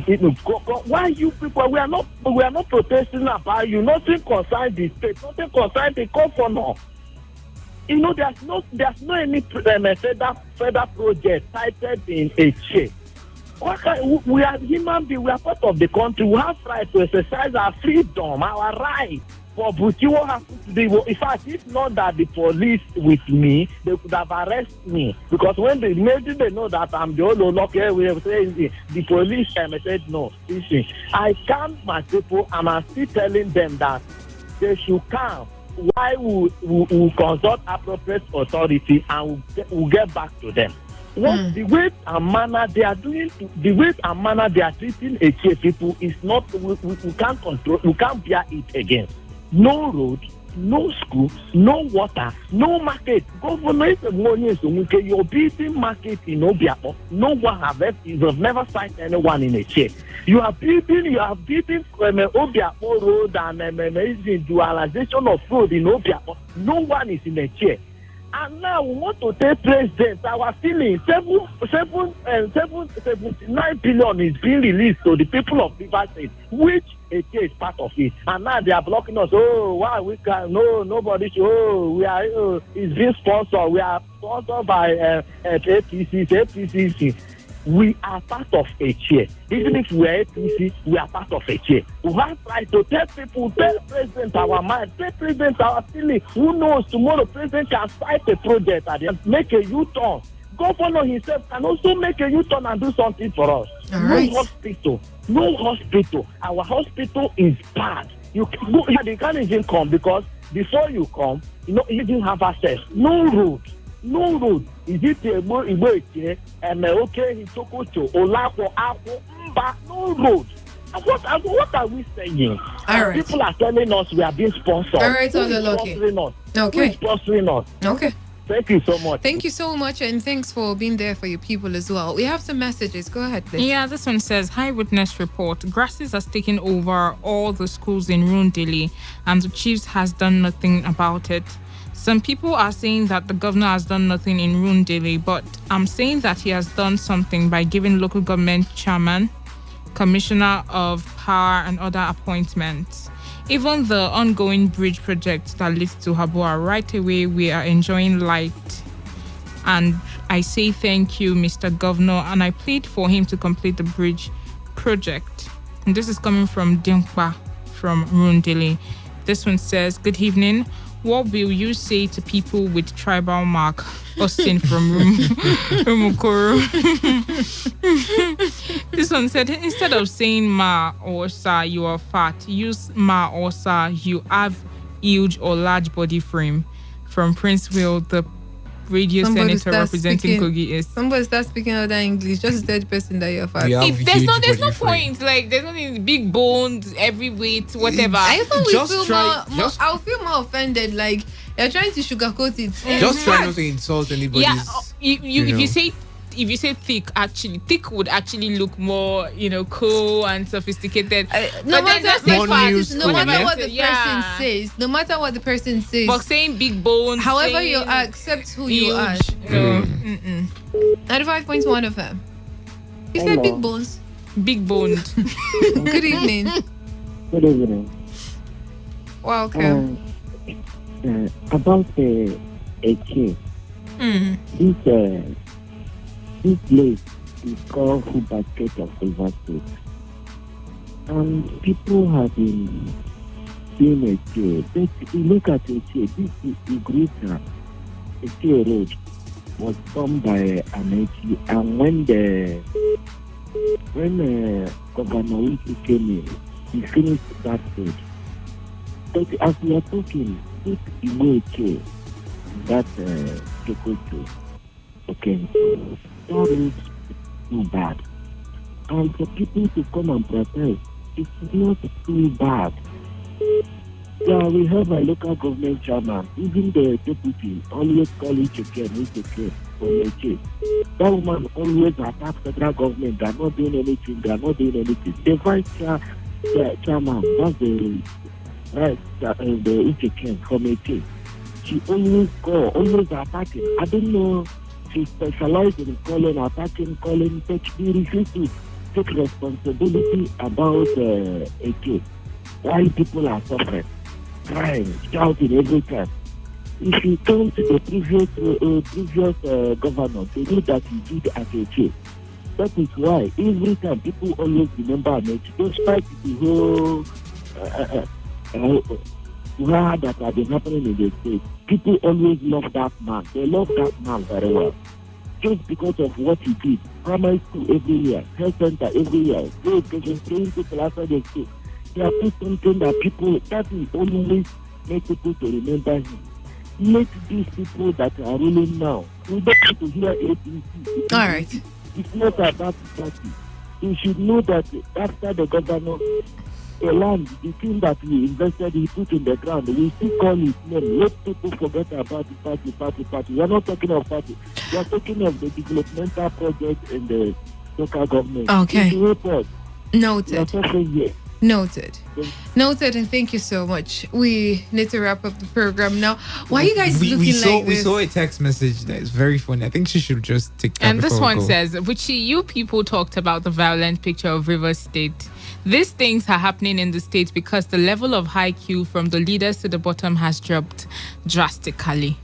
people. Why you people? We are not protesting about you. Nothing concerns the state. Nothing concerns the governor. You know, there's no any federal project cited in Eche. We are human beings. We are part of the country. We have right to exercise our freedom, our right. But what happened today? In fact, if not that the police with me, they could have arrested me. Because when they know that I'm the only local, we have said the police came and said, no, listen, I calmed my people and I'm still telling them that they should come. Why we consult appropriate authority and we'll get back to them. What the way and manner they are doing, the way and manner they are treating HA people is not, we can't control, we can't bear it again. No road, no school, no water, no market. Government you're building market in Obiapo. No one have never signed anyone in a chair. You are building Obiapo road and dualization of road in Obiapo. No one is in a chair. And now we want to take president. Our feeling 79 billion is being released to the people of Rivers State, which AK is part of it. And now they are blocking us. Oh, why we can? No, nobody should. Oh, we are. It's being sponsored. We are sponsored by APCC. We are part of a chair. Even if we are APC, we are part of a chair. We have right to tell people, tell President our mind, tell President our feeling. Who knows, tomorrow President can fight a project and make a U-turn. Governor himself can also make a U-turn and do something for us. All right. No hospital. Our hospital is bad. You can't even come because before you come, you didn't have access. No road. Is it okay? He took to Olapo, Apo, Mba, no road. What are we saying? All right. People are telling us we are being sponsored. All right, okay. Who is sponsoring us? Okay. Thank you so much. Thank you so much, and thanks for being there for your people as well. We have some messages. Go ahead, please. Yeah, this one says, Hi Witness Report. Grasses has taken over all the schools in Rundili, and the chiefs has done nothing about it. Some people are saying that the governor has done nothing in Rundili, but I'm saying that he has done something by giving local government chairman, commissioner of power, and other appointments. Even the ongoing bridge project that leads to Habua, right away we are enjoying light. And I say thank you, Mr. Governor, and I plead for him to complete the bridge project. And this is coming from Dinkpa from Rundili. This one says, Good evening. What will you say to people with tribal mark? Austin from Rumukoro. This one said, instead of saying ma or sa, you are fat, use ma or sa, you have huge or large body frame. From Prince Will, the radio senator representing Kogi is. Somebody start speaking other English. Just tell the person that you're fat. There's no point. Like, there's no big bones, every weight, whatever. I I'll feel more offended. Like, you're trying to sugarcoat it. Just try not to insult anybody. Yeah, if you say thick, actually, thick would actually look more, cool and sophisticated. No matter what the person says. But saying big bones. However you accept who huge, you are. 95.1 FM. You said big bones. Big boned. Good evening. Good evening. Welcome. About a kid. This place is called Food Basket of River State. And people have been doing a day. But if you look at it here, this is Igrita, a road was formed by Amechi, and when Governor Wiki came in, he finished that road. But as we are talking, if you go to that Tokoto, okay, that road is too bad. And for people to come and protest, it's not too bad. Yeah, we have a local government chairman, even the deputy, always call it again, for the case. That woman always attacks federal government, they're not doing anything. The vice chairman, that's the Icheken from a case. She always attacking. I don't know, she specializes in attacking, but she refuses to take responsibility about a case. Why people are suffering, crying, shouting every time. If you come to the previous governor, they know that he did as a case. That is why every time people always remember it, despite the whole that have been happening in the state. People always love that man. They love that man very well. Just because of what he did. Primary school every year, health center every year, education, training people after the school. They are something that people, that will always make people to remember him. Let these people that are ruling now, we don't need to hear ABC. All right. It's not about the party. You should know that after the governor, the land, the thing that we invested, he put in the ground, we still call his name. Let people forget about the party. We are not talking of party. We are talking of the developmental project in the local government. Okay. Noted. Noted, and thank you so much. We need to wrap up the program now. Why are you guys looking like this? We saw a text message that is very funny. I think she should just take that. And this one says, Richie, you people talked about the violent picture of River State. These things are happening in the state because the level of IQ from the leaders to the bottom has dropped drastically.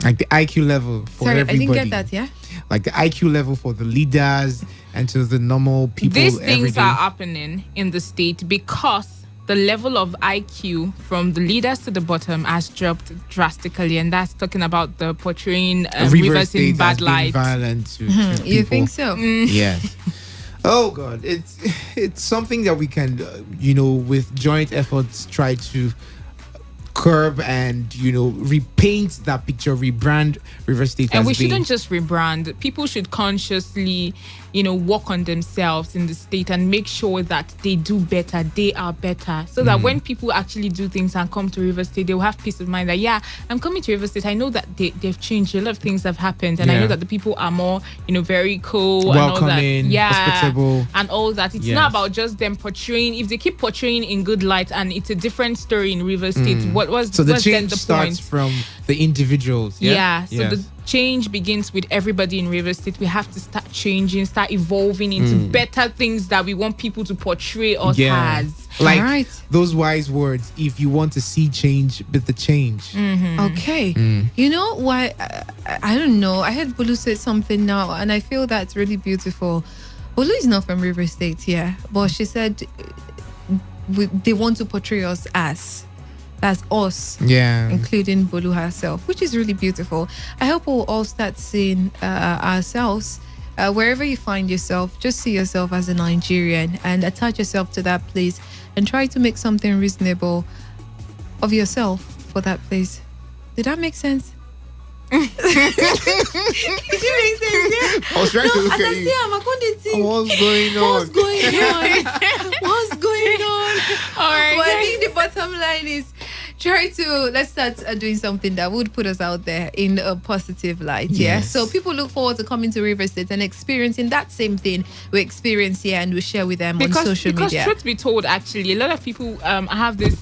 Like the IQ level for everybody. I didn't get that, yeah? Like the IQ level for the leaders and to the normal people. These things are happening in the state because the level of IQ from the leaders to the bottom has dropped drastically, and that's talking about the portraying rivers in bad light. Violent to you think so? Yes. Oh God, it's something that we can, with joint efforts, try to curb and repaint that picture, rebrand River State. And we shouldn't just rebrand. People should consciously work on themselves in the state and make sure that they do better, they are better, so that when people actually do things and come to River State, they'll have peace of mind that I'm coming to River State. I know that they've changed, a lot of things have happened, and I know that the people are more very cool, welcoming, and all that, hospitable, and all that. It's not about just them portraying. If they keep portraying in good light and it's a different story in River State, so the change starts from the individuals. So the change begins with everybody in River State. We have to start changing, start evolving into better things that we want people to portray us as. Like those wise words, if you want to see change, be the change. Okay. You know why? I don't know. I heard Bolu say something now, and I feel that's really beautiful. Bolu is not from River State, but she said they want to portray us as us, including Bolu herself, which is really beautiful. I hope we'll all start seeing ourselves wherever you find yourself. Just see yourself as a Nigerian and attach yourself to that place and try to make something reasonable of yourself for that place. Did that make sense? Did it make sense? I was trying to look at you. What's going on? What's going on? All right. Well, I think the bottom line is let's start doing something that would put us out there in a positive light. Yes. So people look forward to coming to River State and experiencing that same thing we experience here, and we share with them on social media. Because truth be told, actually, a lot of people have this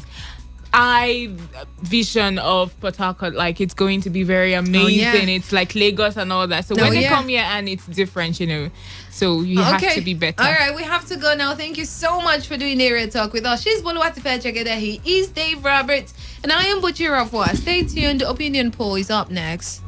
vision of Port Harcourt, like it's going to be very amazing. It's like Lagos and all that. So when they come here and it's different, so you have to be better. All right, we have to go now. Thank you so much for doing Area Talk with us. She's Boluwati Fechegede. He is Dave Roberts, and I am Butchira. Stay tuned. The opinion poll is up next.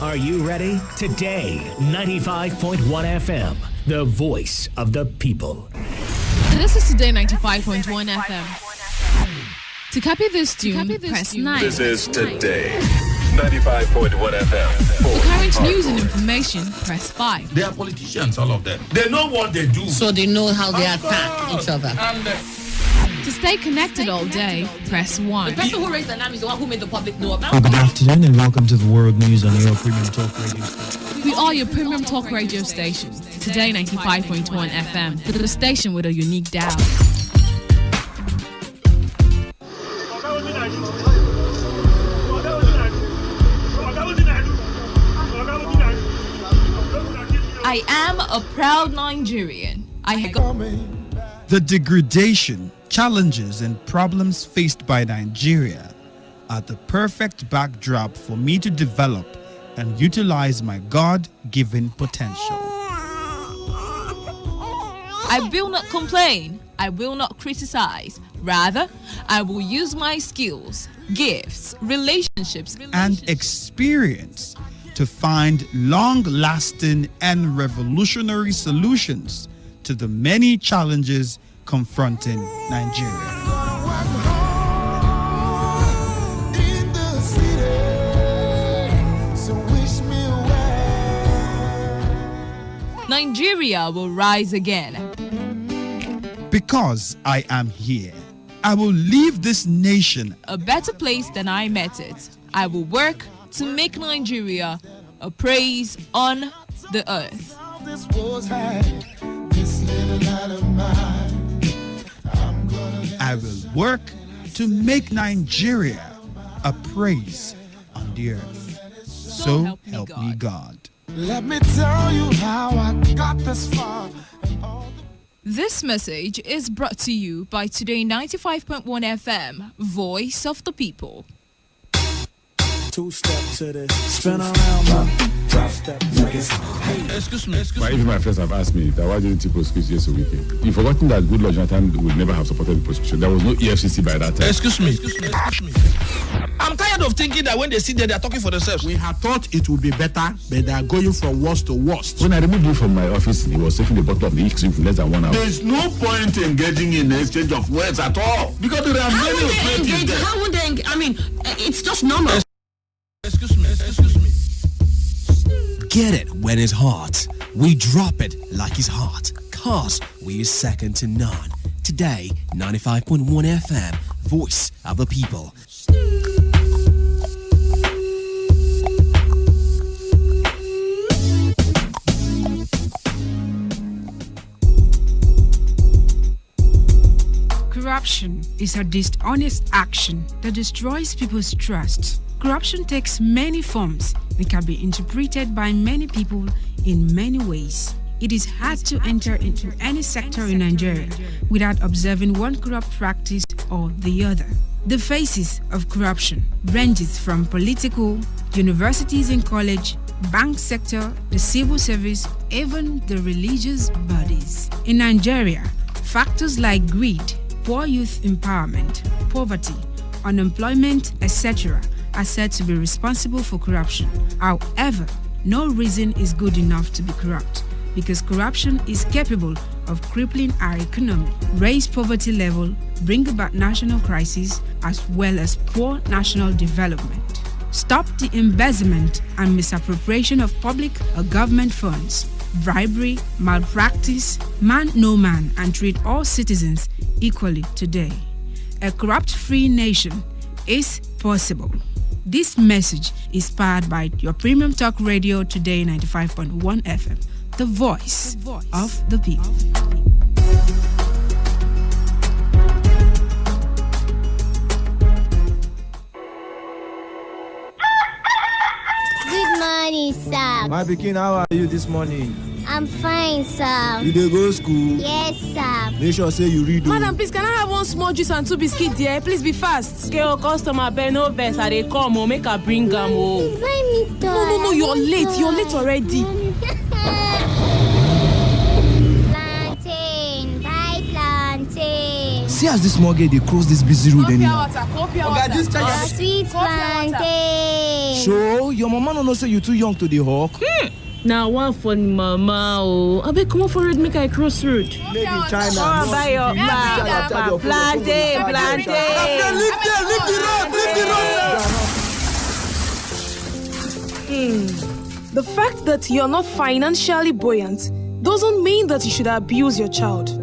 Are you ready? Today, 95.1 FM, the voice of the people. This is Today 95.1 FM. To copy this tune, press 9. This is Today 95.1 FM. For current news and information, press 5. They are politicians, all of them. They know what they do. So they know how they attack each other. To stay connected all day, press 1. The person who raised the alarm is the one who made the public know about. Good afternoon and welcome to the World News on your Premium Talk Radio station. We are your Premium Talk Radio station. Today 95.1 FM, the station with a unique dial. I am a proud Nigerian. The degradation, challenges, and problems faced by Nigeria are the perfect backdrop for me to develop and utilize my God-given potential. I will not complain. I will not criticize. Rather, I will use my skills, gifts, relationships, and experience to find long-lasting and revolutionary solutions to the many challenges confronting Nigeria. Nigeria will rise again. Because I am here, I will leave this nation a better place than I met it. I will work to make Nigeria a praise on the earth. I will work to make Nigeria a praise on the earth. So help me God. Let me tell you how I got this far. This message is brought to you by Today 95.1 FM, Voice of the People. Two-step to this, spin around, drop-step to this. Excuse me. But even my friends have asked me that why didn't you prosecute years a weekend? You've forgotten that Goodluck Jonathan would never have supported the prosecution. There was no EFCC by that time. Excuse me. I'm tired of thinking that when they sit there, they're talking for themselves. We had thought it would be better, but they are going from worst to worst. When I removed him from my office, he was taking the bottle of the Ixu for less than 1 hour. There is no point engaging in an exchange of words at all. Because there are many alternatives there. How would they engage? I mean, it's just normal. Excuse me. Get it when it's hot. We drop it like it's hot. Cause we is second to none. Today, 95.1 FM, Voice of the People. Corruption is a dishonest action that destroys people's trust. Corruption takes many forms and can be interpreted by many people in many ways. It is hard to enter into any sector in Nigeria without observing one corrupt practice or the other. The faces of corruption ranges from political, universities and college, bank sector, the civil service, even the religious bodies. In Nigeria, factors like greed, poor youth empowerment, poverty, unemployment, etc. are said to be responsible for corruption. However, no reason is good enough to be corrupt, because corruption is capable of crippling our economy, raise poverty level, bring about national crisis, as well as poor national development. Stop the embezzlement and misappropriation of public or government funds, bribery, malpractice, man no man, and treat all citizens equally today. A corrupt-free nation is possible. This message is powered by your Premium Talk Radio Today 95.1 FM, the voice of the people. Good morning, sir. My pikin, how are you this morning? I'm fine, sir. You dey go school? Yes, sir. Make sure say you read. Madam, please, can I have one small juice and 2 biscuits there? Please be fast. Okay, customer, pay no vex. I dey come, make her bring them. Please, let me talk. No, you're late. You're late already. Plantain, buy plantain. See as this small girl they cross this busy road anyhow. Sweet plantain. So your mama no know say you too young to the hawk. Now one for mama oh. I bet come on for road make I cross road. Made in China. Oh, buy your plantain. Leave the road. The fact that you're not financially buoyant doesn't mean that you should abuse your child.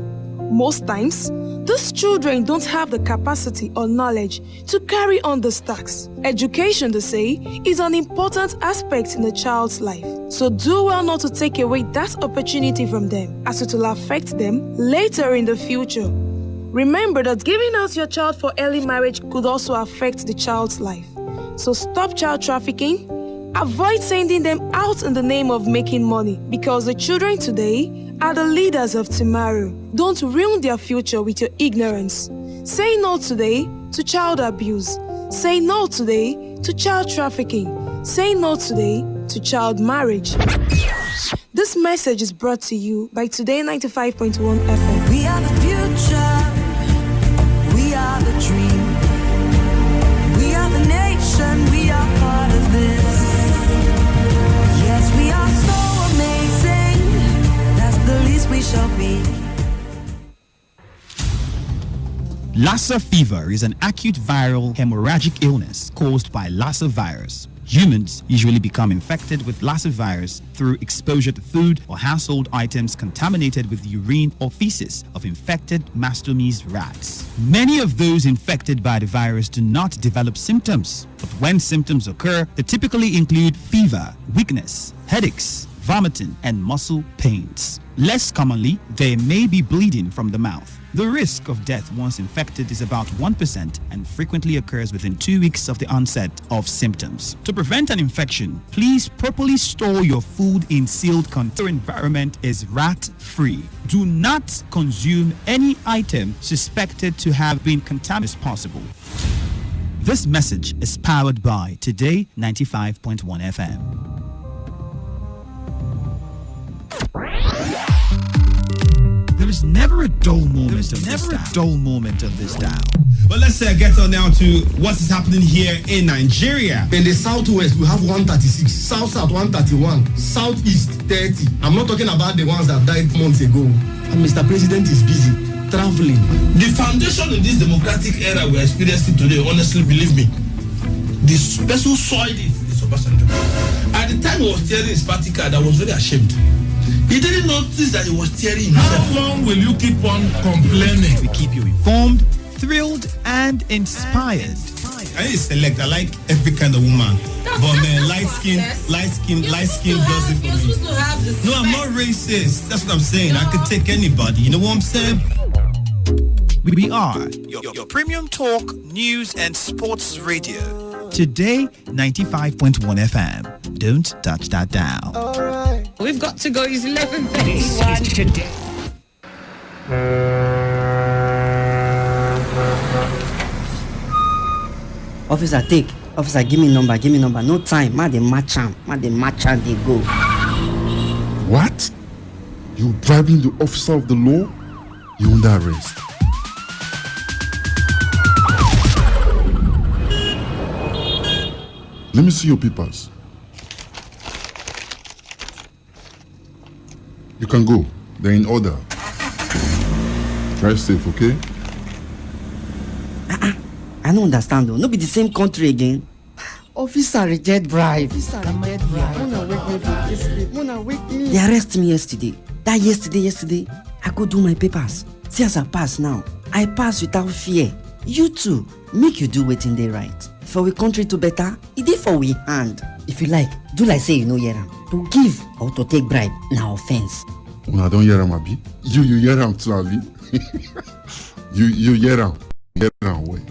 Most times, these children don't have the capacity or knowledge to carry on the tasks. Education, they say, is an important aspect in a child's life. So do well not to take away that opportunity from them, as it will affect them later in the future. Remember that giving out your child for early marriage could also affect the child's life. So stop child trafficking. Avoid sending them out in the name of making money, because the children today are the leaders of tomorrow. Don't ruin their future with your ignorance. Say no today to child abuse. Say no today to child trafficking. Say no today to child marriage. This message is brought to you by Today95.1 FM. We are the future. We are the dream. We are the nation. We are part of this. Yes, we are so amazing. That's the least we shall be. Lassa fever is an acute viral hemorrhagic illness caused by Lassa virus. Humans usually become infected with Lassa virus through exposure to food or household items contaminated with urine or feces of infected mastomys rats. Many of those infected by the virus do not develop symptoms, but when symptoms occur, they typically include fever, weakness, headaches, vomiting, and muscle pains. Less commonly, there may be bleeding from the mouth. The risk of death once infected is about 1% and frequently occurs within 2 weeks of the onset of symptoms. To prevent an infection, please properly store your food in sealed containers. Your environment is rat-free. Do not consume any item suspected to have been contaminated as possible. This message is powered by Today95.1 FM. There is never a dull moment of this dial. But let's get on now to what is happening here in Nigeria. In the southwest, we have 136, south 131, southeast 30. I'm not talking about the ones that died months ago. And Mr. President is busy traveling. The foundation in this democratic era we're experiencing today, honestly, believe me, the person soiled it. At the time he was tearing his party card, I was very ashamed. He didn't notice that he was tearing himself. How long will you keep on complaining? We keep you informed, thrilled, and inspired. I need to select. I like every kind of woman. But man, light skin does it for me. No, I'm not racist. That's what I'm saying. I could take anybody. You know what I'm saying? We are your premium talk, news, and sports radio. Today, 95.1 FM. Don't touch that dial. Alright. We've got to go. It's 11:31. This is Today. Officer, take. Officer, give me number. No time. Ma dey match am, they go. What? You bribing the officer of the law? You under arrest. Let me see your papers. You can go. They're in order. Drive safe, okay? I don't understand though. No be the same country again. Officer reject bribe. They arrested me yesterday. That yesterday, I go do my papers. See as I pass now. I pass without fear. You too, make you do wetin dey right. For we country to better, it dey for we hand. If you like, do like say you no hear am. To give or to take bribe, na offense. Una don hear am, abi? You hear am too, abi? You hear am. Hear am well.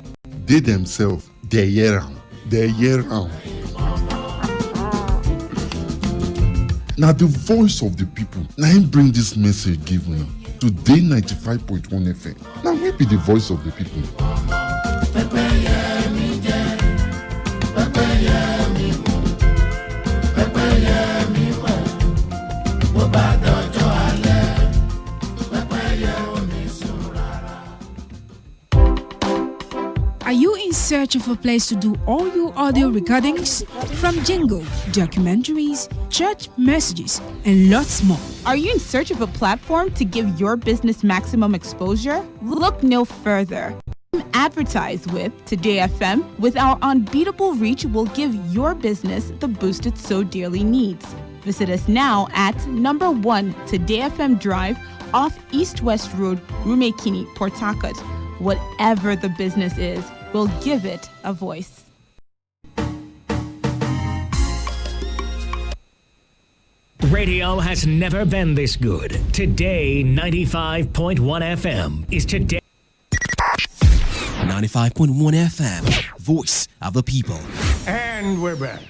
They themselves, they hear am. Now the voice of the people. Now him bring this message give una. Today 95.1 FM. Now we be the voice of the people. searching for a place to do all your audio recordings? From jingle, documentaries, church messages, and lots more. Are you in search of a platform to give your business maximum exposure? Look no further. Advertise with Today FM. With our unbeatable reach, will give your business the boost it so dearly needs. Visit us now at number 1 Today FM Drive off East West Road, Rumekini, Port Harcourt. Whatever the business is, we'll give it a voice. Radio has never been this good. Today 95.1 FM is today. 95.1 FM, voice of the people. And we're back.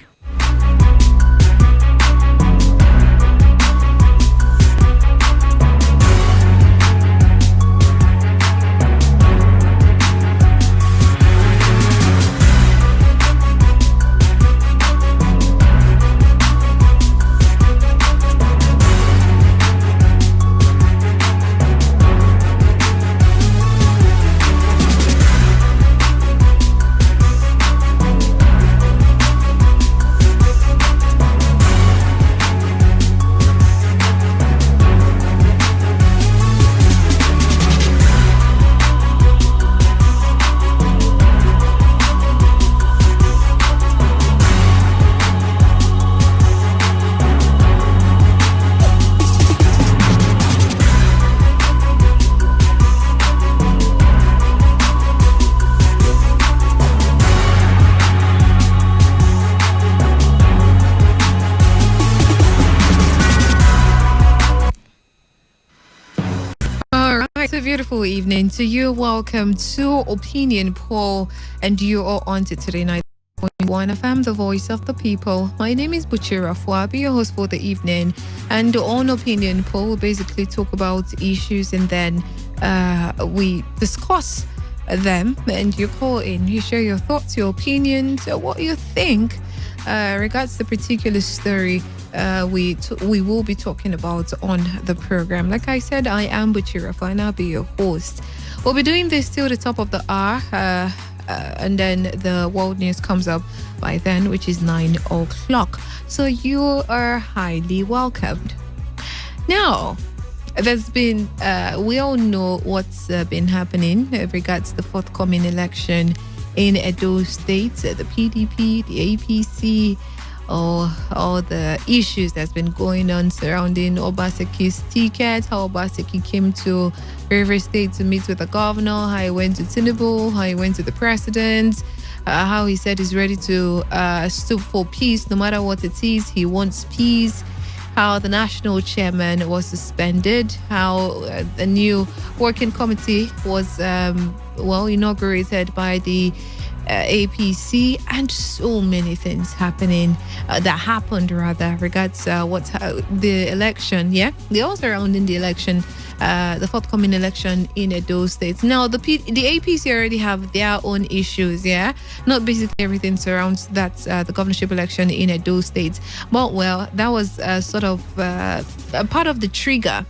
Beautiful evening to you. Welcome to Opinion Poll, and you are on to Today 95.1 FM, the voice of the people. My name is Buchira Fu. I'll be your host for the evening. And on Opinion Poll, we basically talk about issues and then we discuss them. And you call in, you share your thoughts, your opinions, what you think regards the particular story we will be talking about on the program. Like I said, I am Buchira and I'll be your host. We'll be doing this till the top of the hour, and then the world news comes up by then, which is 9 o'clock. So you are highly welcomed. Now, there's been, we all know what's been happening regards the forthcoming election in Edo State, the PDP, the APC, all the issues that's been going on surrounding Obaseki's ticket, how Obaseki came to River State to meet with the governor, how he went to Tinubu, how he went to the president, how he said he's ready to stoop for peace no matter what it is. He wants peace. How the national chairman was suspended, how the new working committee was inaugurated by the APC, and so many things happening that happened regards the election, the all surrounding the election, the forthcoming election in Edo State. Now the APC already have their own issues, not basically everything surrounds that the governorship election in Edo State, but well, that was sort of a part of the trigger.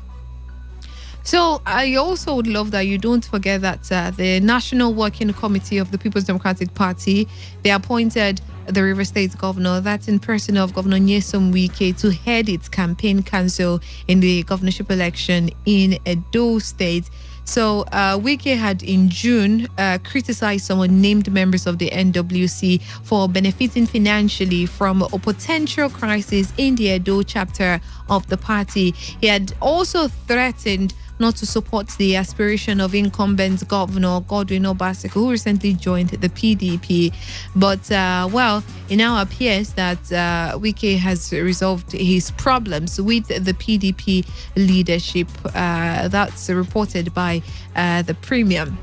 So I also would love that you don't forget that the National Working Committee of the People's Democratic Party, they appointed the River State governor, that's in person of Governor Nyesom Wike, to head its campaign council in the governorship election in Edo State. So Wike had in June criticized some unnamed members of the NWC for benefiting financially from a potential crisis in the Edo chapter of the party. He had also threatened not to support the aspiration of incumbent Governor Godwin Obaseki, who recently joined the PDP. But, it now appears that Wike has resolved his problems with the PDP leadership. That's reported by the Premium.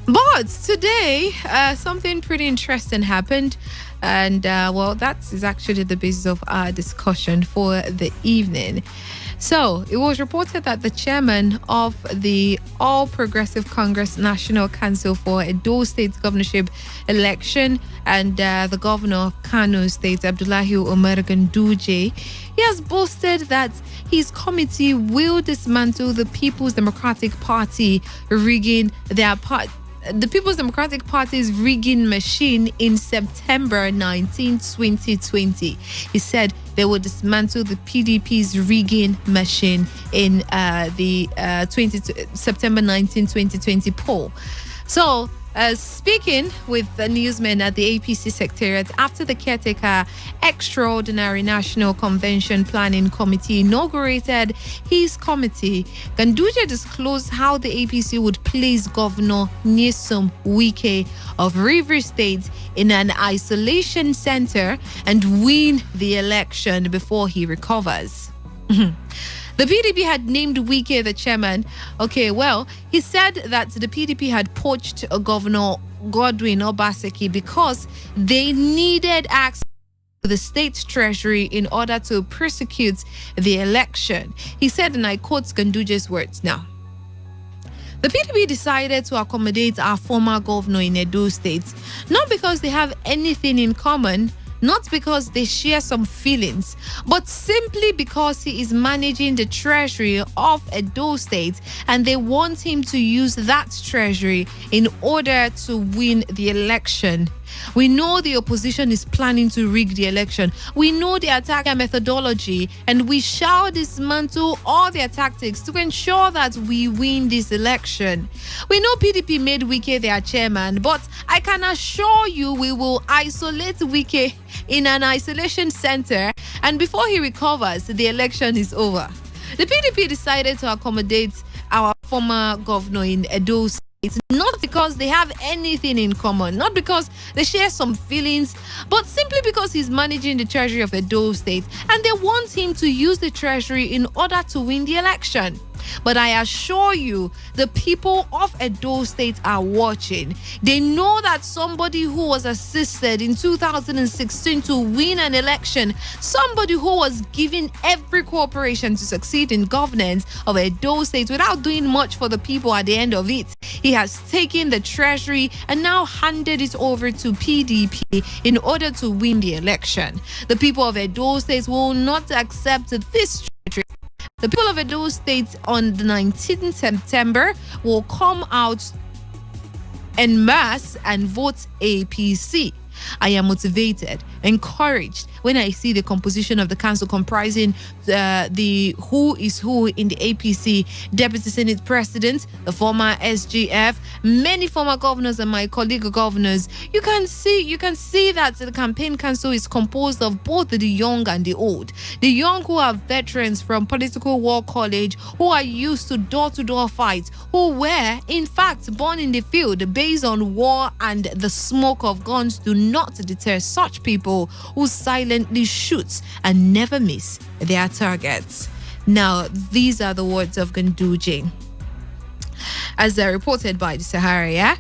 But today, something pretty interesting happened. And, that is actually the basis of our discussion for the evening. So, it was reported that the chairman of the All Progressive Congress National Council for Edo State governorship election and the governor of Kano State, Abdullahi Umar Ganduje, he has boasted that his committee will dismantle the People's Democratic Party, rigging their the People's Democratic Party's rigging machine in September 19, 2020. He said they will dismantle the PDP's rigging machine in the September 19, 2020 poll. So, speaking with the newsmen at the APC Secretariat after the caretaker Extraordinary National Convention Planning Committee inaugurated his committee, Ganduje disclosed how the APC would place Governor Nyesom Wike of Rivers State in an isolation center and win the election before he recovers. The PDP had named Wike the chairman. Okay, well, he said that the PDP had poached Governor Godwin Obaseki because they needed access to the state treasury in order to prosecute the election. He said, and I quote Ganduje's words now, "The PDP decided to accommodate our former governor in Edo State, not because they have anything in common, not because they share some feelings, but simply because he is managing the treasury of Edo State and they want him to use that treasury in order to win the election. We know the opposition is planning to rig the election. We know their attack methodology, and we shall dismantle all their tactics to ensure that we win this election. We know PDP made Wike their chairman, but I can assure you we will isolate Wike in an isolation center, and before he recovers, the election is over." The PDP decided to accommodate our former governor in Edo State. It's not because they have anything in common, not because they share some feelings, but simply because he's managing the treasury of Edo State and they want him to use the treasury in order to win the election. But I assure you, the people of Edo State are watching. They know that somebody who was assisted in 2016 to win an election, somebody who was given every cooperation to succeed in governance of Edo State without doing much for the people at the end of it, he has taken the treasury and now handed it over to PDP in order to win the election. The people of Edo State will not accept this treasury. The people of Edo State on the 19th September will come out en masse and vote APC. I am motivated, encouraged when I see the composition of the council comprising the who is who in the APC, Deputy Senate President, the former SGF, many former governors and my colleague governors. You can see that the campaign council is composed of both the young and the old. The young who are veterans from Political War College, who are used to door-to-door fights, who were in fact born in the field based on war, and the smoke of guns do not deter such people who silently shoot and never miss their targets. Now, these are the words of Ganduje, as they're reported by the Sahara, yeah?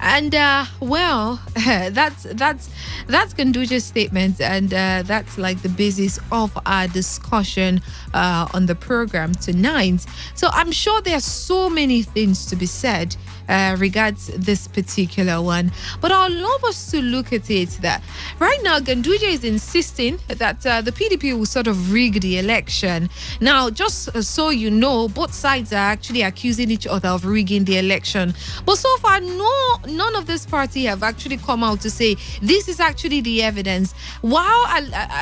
And well, that's Ganduje's statement, and that's like the basis of our discussion on the program tonight. So I'm sure there are so many things to be said regards this particular one, but I'd love us to look at it that right now Ganduje is insisting that the PDP will sort of rig the election. Now, just so you know, both sides are actually accusing each other of rigging the election, but so far none of this party have actually come out to say this is actually the evidence. While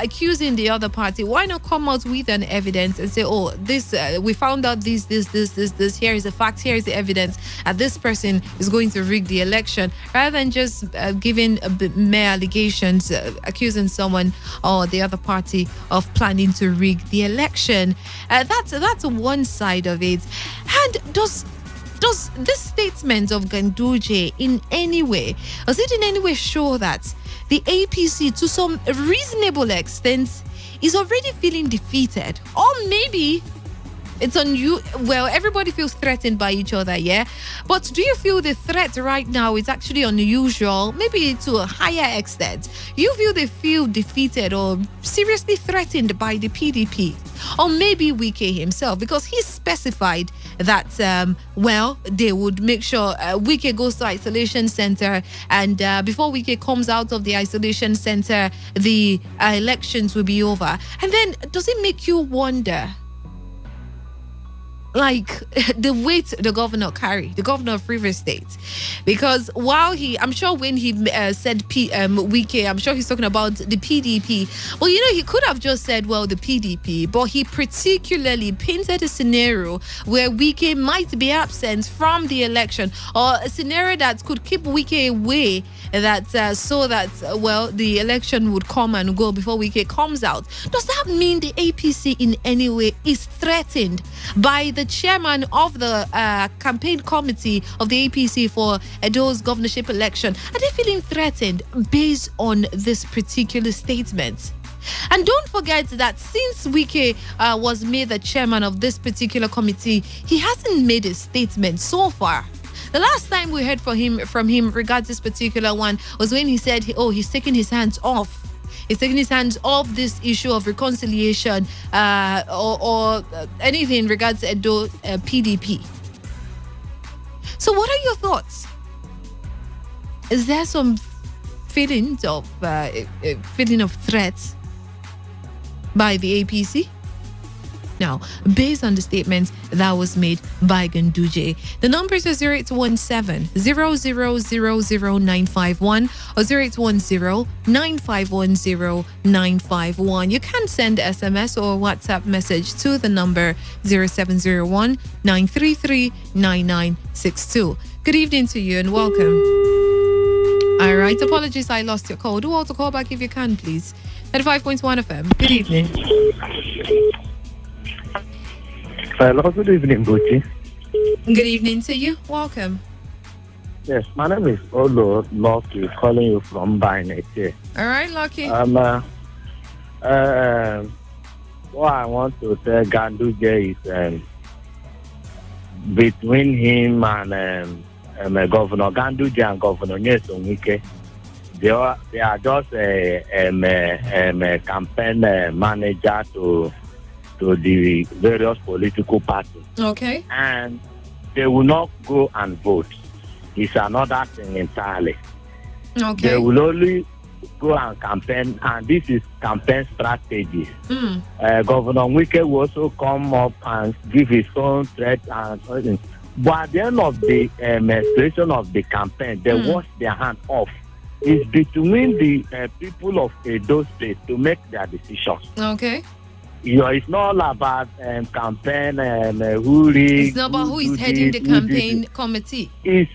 accusing the other party, why not come out with an evidence and say, oh, this we found out this, here is the fact, here is the evidence, and this person is going to rig the election, rather than just giving mere allegations, accusing someone or the other party of planning to rig the election. That's one side of it. And does this statement of Ganduje in any way, does it in any way show that the APC, to some reasonable extent, is already feeling defeated? Or maybe it's on you. Well, everybody feels threatened by each other, yeah? But do you feel the threat right now is actually unusual, maybe to a higher extent? You feel they feel defeated or seriously threatened by the PDP? Or maybe Wike himself, because he specified that, well, they would make sure Wike goes to isolation center, and before Wike comes out of the isolation center, the elections will be over. And then, does it make you wonder? like the weight the governor carried, the governor of Rivers State, because while I'm sure when he said Wike, I'm sure he's talking about the PDP. Well, he could have just said, well, the PDP, but he particularly painted a scenario where Wike might be absent from the election, or a scenario that could keep Wike away, that so that the election would come and go before Wike comes out. Does that mean the APC in any way is threatened by the chairman of the campaign committee of the APC for Edo's governorship election? Are they feeling threatened based on this particular statement? And don't forget that since Wike was made the chairman of this particular committee, he hasn't made a statement so far. The last time we heard from him regarding this particular one was when he said, he's taking his hands off. He's taking his hands off this issue of reconciliation or anything in regards to Edo PDP. So what are your thoughts? Is there some feelings of feeling of threats by the APC? Now, based on the statement that was made by Ganduje, the numbers are 0817-0000951 or 0810-9510951. You can send SMS or WhatsApp message to the number 0701-933-9962. Good evening to you and welcome. All right, apologies, I lost your call. Do also call back if you can, please. 95.1 FM. Good evening. Hello, good evening, Buchi. Good evening to you. Welcome. Yes, my name is Olo Lucky, calling you from Bainete. All right, Lucky. What I want to tell Ganduje is between him and Governor Ganduje and Governor Nyesom Wike, they are just a campaign manager to the various political parties. Okay. And they will not go and vote. It's another thing entirely. Okay. They will only go and campaign, and this is campaign strategy. Governor Wike will also come up and give his own threat and everything. But at the end of the administration of the campaign, they wash their hand off. It's between the people of Edo State to make their decisions. Okay. It's not all about campaign who it's not about who is heading the campaign committee. It's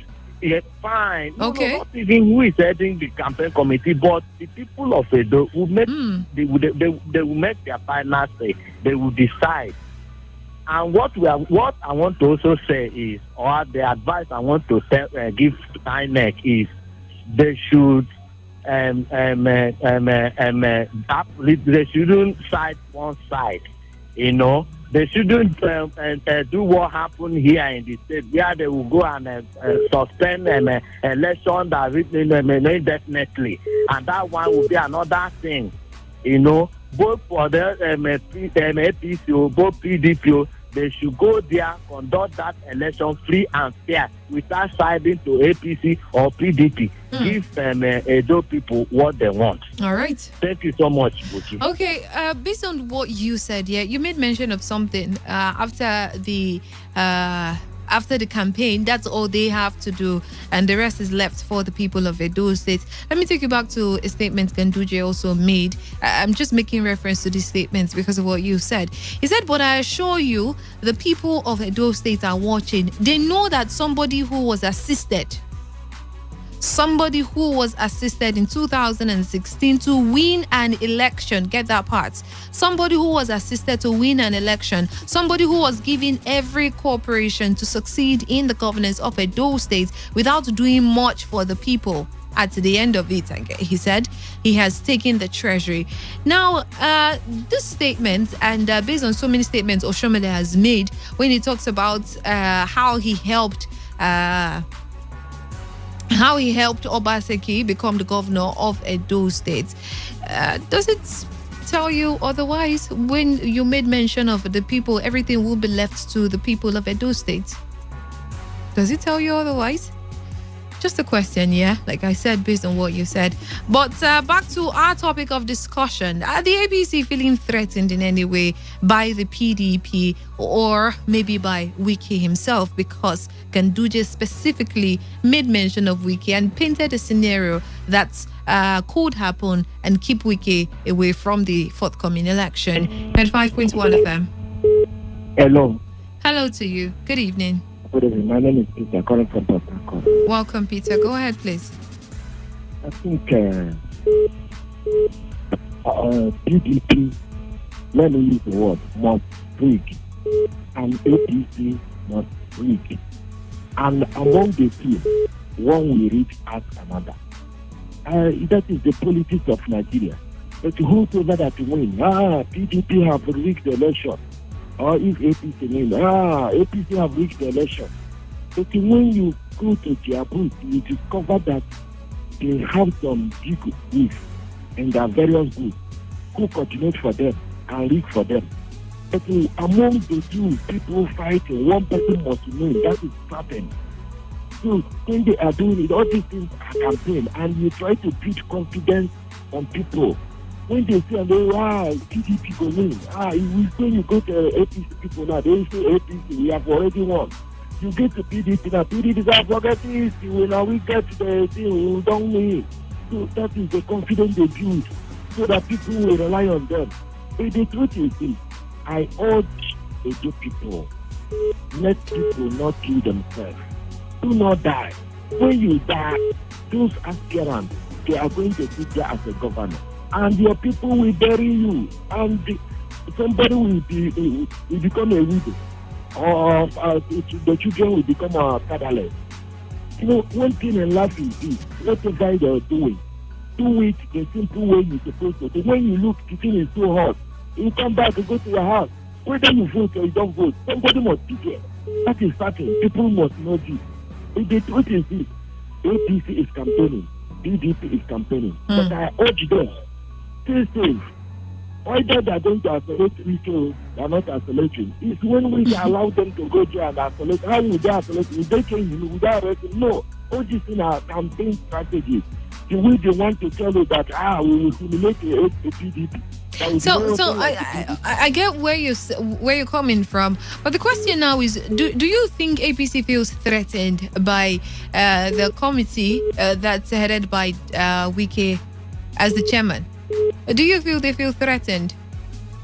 fine. Okay. No, not even who is heading the campaign committee, but the people of Edo will make they will make their final say. They will decide. And what I want to also say is, or the advice I want to give to INEC is, they should they shouldn't side one side. They shouldn't do what happened here in the state, where they will go and suspend an election that indefinitely, and that one will be another thing. Both for the APC, both PDP, they should go there, conduct that election free and fair without siding to APC or PDP. Give Edo people what they want. All right. Thank you so much, Buchi. Okay, based on what you said, you made mention of something after the campaign. That's all they have to do, and the rest is left for the people of Edo State. Let me take you back to a statement Ganduje also made. I'm just making reference to these statements because of what you said. He said, but I assure you, the people of Edo State are watching. They know that somebody who was assisted in 2016 to win an election, get that part, somebody who was assisted to win an election, somebody who was given every cooperation to succeed in the governance of Edo State without doing much for the people. At the end of it, he said he has taken the treasury. Now, this statement, and based on so many statements Oshomole has made when he talks about how he helped Obaseki become the governor of Edo State. Does it tell you otherwise when you made mention of the people, everything will be left to the people of Edo State? Does it tell you otherwise? Just a question, yeah, like I said, based on what you said. But back to our topic of discussion. Are the APC feeling threatened in any way by the PDP or maybe by Wike himself? Because Ganduje specifically made mention of Wike and painted a scenario that could happen and keep Wike away from the forthcoming election. 95.1 FM. Hello. Hello to you. Good evening. Good evening. My name is Peter, calling from Port Harcourt. Welcome, Peter. Go ahead, please. I think PDP, let me use the word, must break, and APC must break. And among the two, one will reach as another. That is the politics of Nigeria. But whoever that win, PDP have rigged the election. Or if APC win, APC have reached the election. But when you go to their booth, you discover that they have some big groups and their various groups who coordinate for them and rig for them. But among the two people fighting, one person must win. That is certain. So when they are doing it, all these things are campaign, and you try to build confidence on people. When they say, PDP will win. When you go to APC people now, they say APC, we have already won. You get to PDP now, PDP say, forget this, now we get to the thing, we don't win. So that is the confidence they build, so that people will rely on them. But the truth is this, I urge the people, let people not kill themselves. Do not die. When you die, those aspirants, they are going to sit there as a governor. And your people will bury you, and somebody will become a widow, or the children will become fatherless. One thing in life is this: whatever you're doing, do it the simple way you're supposed to do. When you look, the thing is so hot, you come back and go to your house. Whether you vote or you don't vote, somebody must be there. That is certain. People must know this. The truth is this: APC is campaigning, PDP is campaigning, but I urge them. Stay safe. Either they are going to isolate people, they are not isolating. It's when we allow them to go there and isolate. How will they isolate? Will they change him? Will they arrest him? No. All this in our campaign strategies. The way they want to tell you that we will simulate a PDP. So I get where you're coming from, but the question now is: Do you think APC feels threatened by the committee that's headed by Wike as the chairman? Do you feel they feel threatened?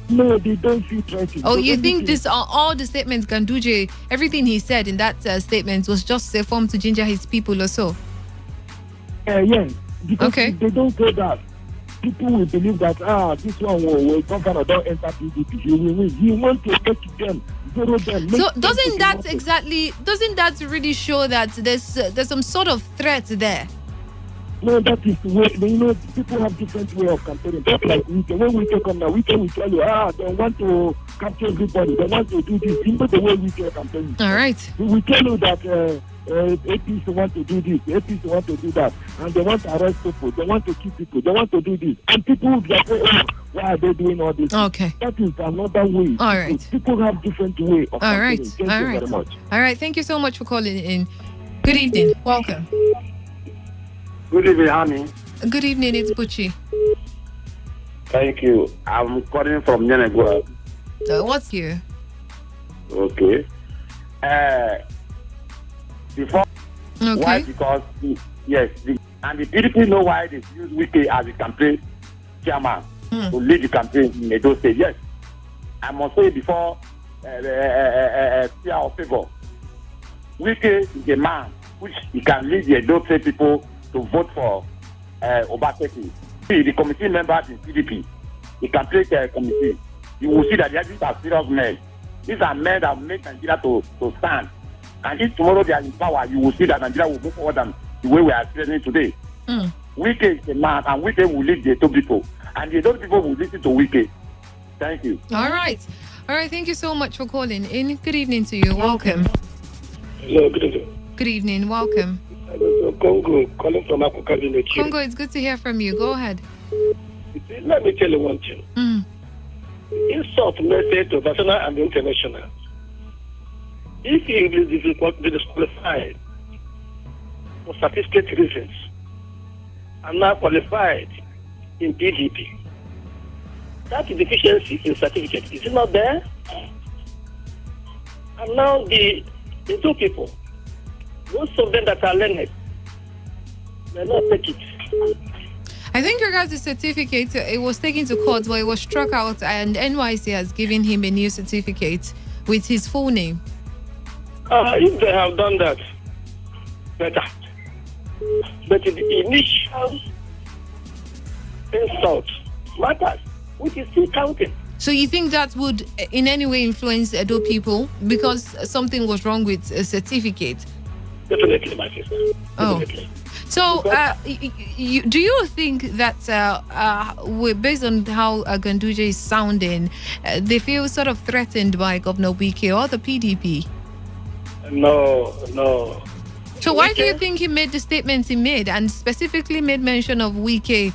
No, they don't feel threatened. Oh, you think this all the statements Ganduje, everything he said in that statement was just a form to ginger his people or so? Yes, because if they don't say that, people will believe that this one will governor don't enter PDP. He will win. He wants to take them, zero them. So doesn't that really show that there's some sort of threat there? No, that is the way, people have different way of campaigning. Just like when we come now, we will tell you, they want to capture everybody, they want to do this. Remember the way we can campaign. All right. We tell you that APC want to do this, APC want to do that, and they want to arrest people, they want to keep people, they want to do this. And people will be like, why are they doing all this? Okay. That is another way. All right. People have different way of campaigning. All right. Thank you very much. All right. Thank you so much for calling in. Good evening. Welcome. Good evening, honey. Good evening, it's Buchi. Thank you. I'm calling from Nyenegua. What's you? Okay. Before. Okay. Why? Because and the PDP know why they use Wike as the campaign chairman to lead the campaign in Edo State. Yes, I must say before fear of favor. Wike is a man which he can lead the Edo State people to vote for Obaseki. The committee members in PDP, the campaign committee, you will see that these are serious men. These are men that make Nigeria to stand. And if tomorrow they are in power, you will see that Nigeria will move forward than the way we are experiencing today. Wike is a man, and Wike will lead the Edo people. And the Edo people will listen to Wike. Thank you. All right. Thank you so much for calling in. Good evening to you. Welcome. Hello, good evening. Good evening. Welcome. Congo, calling from Akuka Village. Congo, it's good to hear from you. Go ahead. Let me tell you one thing. Insult message to national and international. If English is disqualified, for certificate reasons, I'm now qualified in PDP. That deficiency in certificate, is it not there? And now the two people, most of them that are learned, they not take it. I think regards the certificate, it was taken to court where it was struck out, and NYC has given him a new certificate with his full name. If they have done that, better. But the initial insult matters, which is still counting. So you think that would in any way influence Edo people because something was wrong with a certificate? Definitely, my sister. Definitely. So do you think that based on how Ganduje is sounding, they feel sort of threatened by Governor Wike or the PDP? No. So why do you think he made the statements he made and specifically made mention of Wike?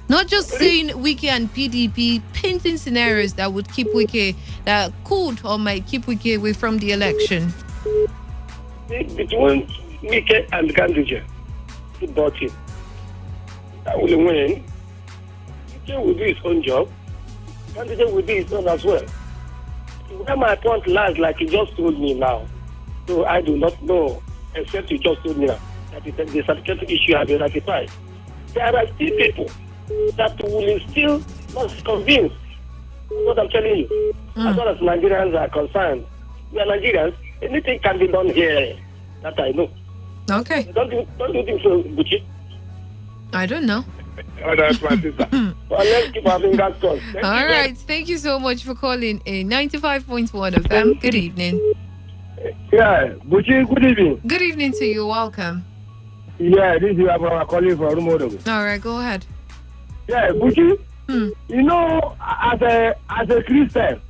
Not just saying Wike and PDP, painting scenarios that would keep Wike, that could or might keep Wike away from the election. Between Wike and Ganduje, he bought him. That will win. Wike will do his own job. Ganduje will do his own as well. Where my point lies, like he just told me now. So I do not know, except he just told me now, that the certificate issue has been ratified. There are still people that will still not be convinced. That's what I'm telling you. As far as Nigerians are concerned, we are Nigerians. Anything can be done here. That I know. Okay. Don't you think so, Gucci? I don't know. Oh, that's my sister. Well, let's keep our fingers crossed. All right. Thank you so much for calling in 95.1 FM. Good evening. Yeah, Gucci, good evening. Good evening to you. Welcome. Yeah, this is our colleague from Rumodo. All right, go ahead. Yeah, Gucci, you know, as a Christian,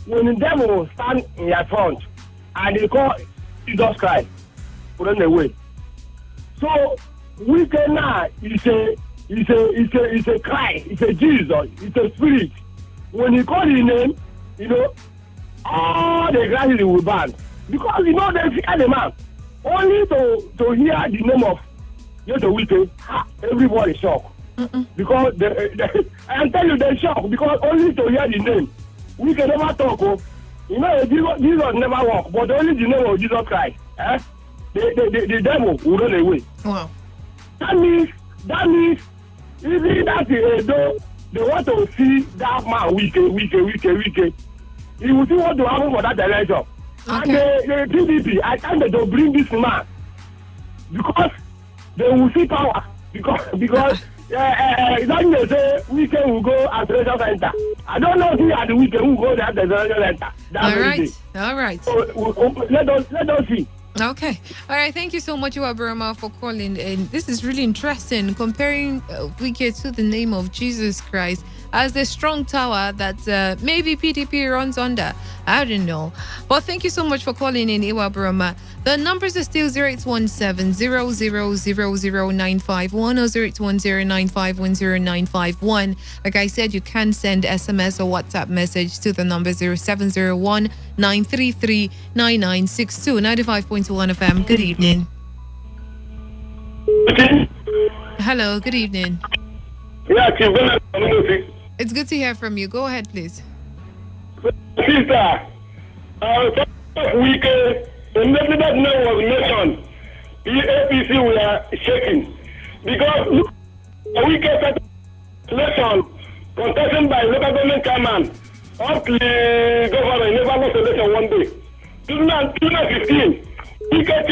when the devil stand in your front and they call Jesus Christ, put on away. So we can now it's a Christ, it's a Jesus, it's a spirit. When you call his name, you know, all the grasses will burn. Because you know they fear the man. Only to hear the name of just a weekend, everybody shocked. Because I tell you they're shocked because only to hear the name. We can never talk. Oh. You know, Jesus never walk, but only the name of Jesus Christ. The devil will run away. Wow. That means even that they want to see that man weak. He will see what to happen for that election. Okay. And the PDP, I think they don't bring this man because they will see power. Because then they say weekend will go at the regional center. I don't know if at the weekend will go at the regional center. All right. So, let us see. Okay. All right. Thank you so much, Iwaburama, for calling. And this is really interesting, comparing Wike to the name of Jesus Christ as the strong tower that maybe PDP runs under. I don't know. But thank you so much for calling in, Iwaburama. The numbers are still 0817 0000951 or 0810951091. Like I said, you can send SMS or WhatsApp message to the number 0701 933 9962. 95.1 FM. Good evening. Hello, good evening. It's good to hear from you. Go ahead, please. Sister, the that name was mentioned. The APC were shaking because we get election contested by local government chairman up to the governor never lost election one day. 2015, we get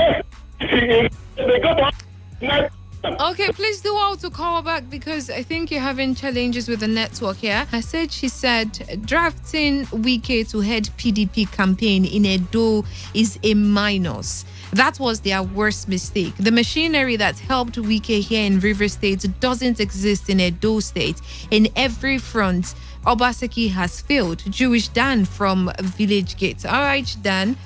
they got Okay, please do all to call back because I think you're having challenges with the network here. She said drafting Wike to head PDP campaign in Edo is a minus. That was their worst mistake. The machinery that helped Wike here in River State doesn't exist in Edo State. In every front, Obaseki has failed. Jewish Dan from Village Gate. All right, Dan.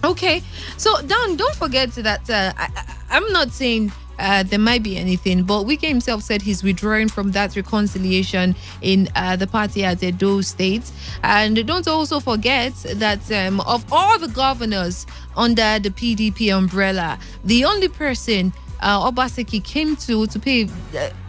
Okay, so Dan, don't forget that I'm not saying there might be anything. But Wike himself said he's withdrawing from that reconciliation in the party at Edo State. And don't also forget that of all the governors under the PDP umbrella, the only person Obaseki came to pay.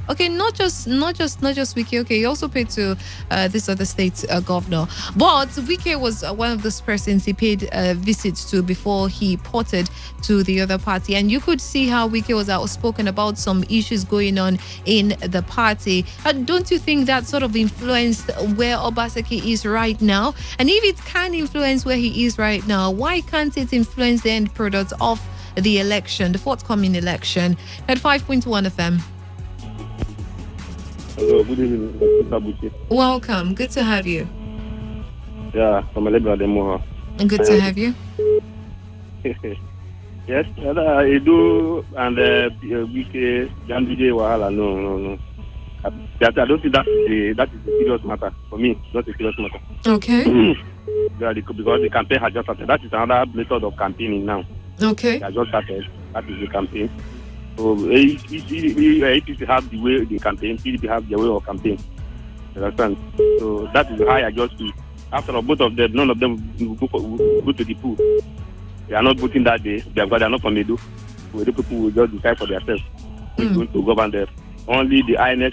Okay, not just Wike. Okay, he also paid to this other state governor. But Wike was one of those persons he paid visits to before he ported to the other party. And you could see how Wike was outspoken about some issues going on in the party. Don't you think that sort of influenced where Obaseki is right now? And if it can influence where he is right now, why can't it influence the end product of the election, the forthcoming election? At 5.1 FM. Hello, good evening, Mr. Buchi. Welcome. Good to have you. Yeah, from Alebra Demoha. Good to have you. Yes, Edo and Wike, Jambide, Wahala, no. I don't think that is a serious matter. For me, not a serious matter. Okay. Yeah, because the campaign has just started. That is another method of campaigning now. Okay. It has just started. That is the campaign. So APC have the way they campaign, PDP have their way of campaign. You understand? So that is how I just feel. After all, both of them, none of them will go to the pool. They are not voting that day. They are not from Edo. So the people will just decide for themselves who is going to govern them. Only the INX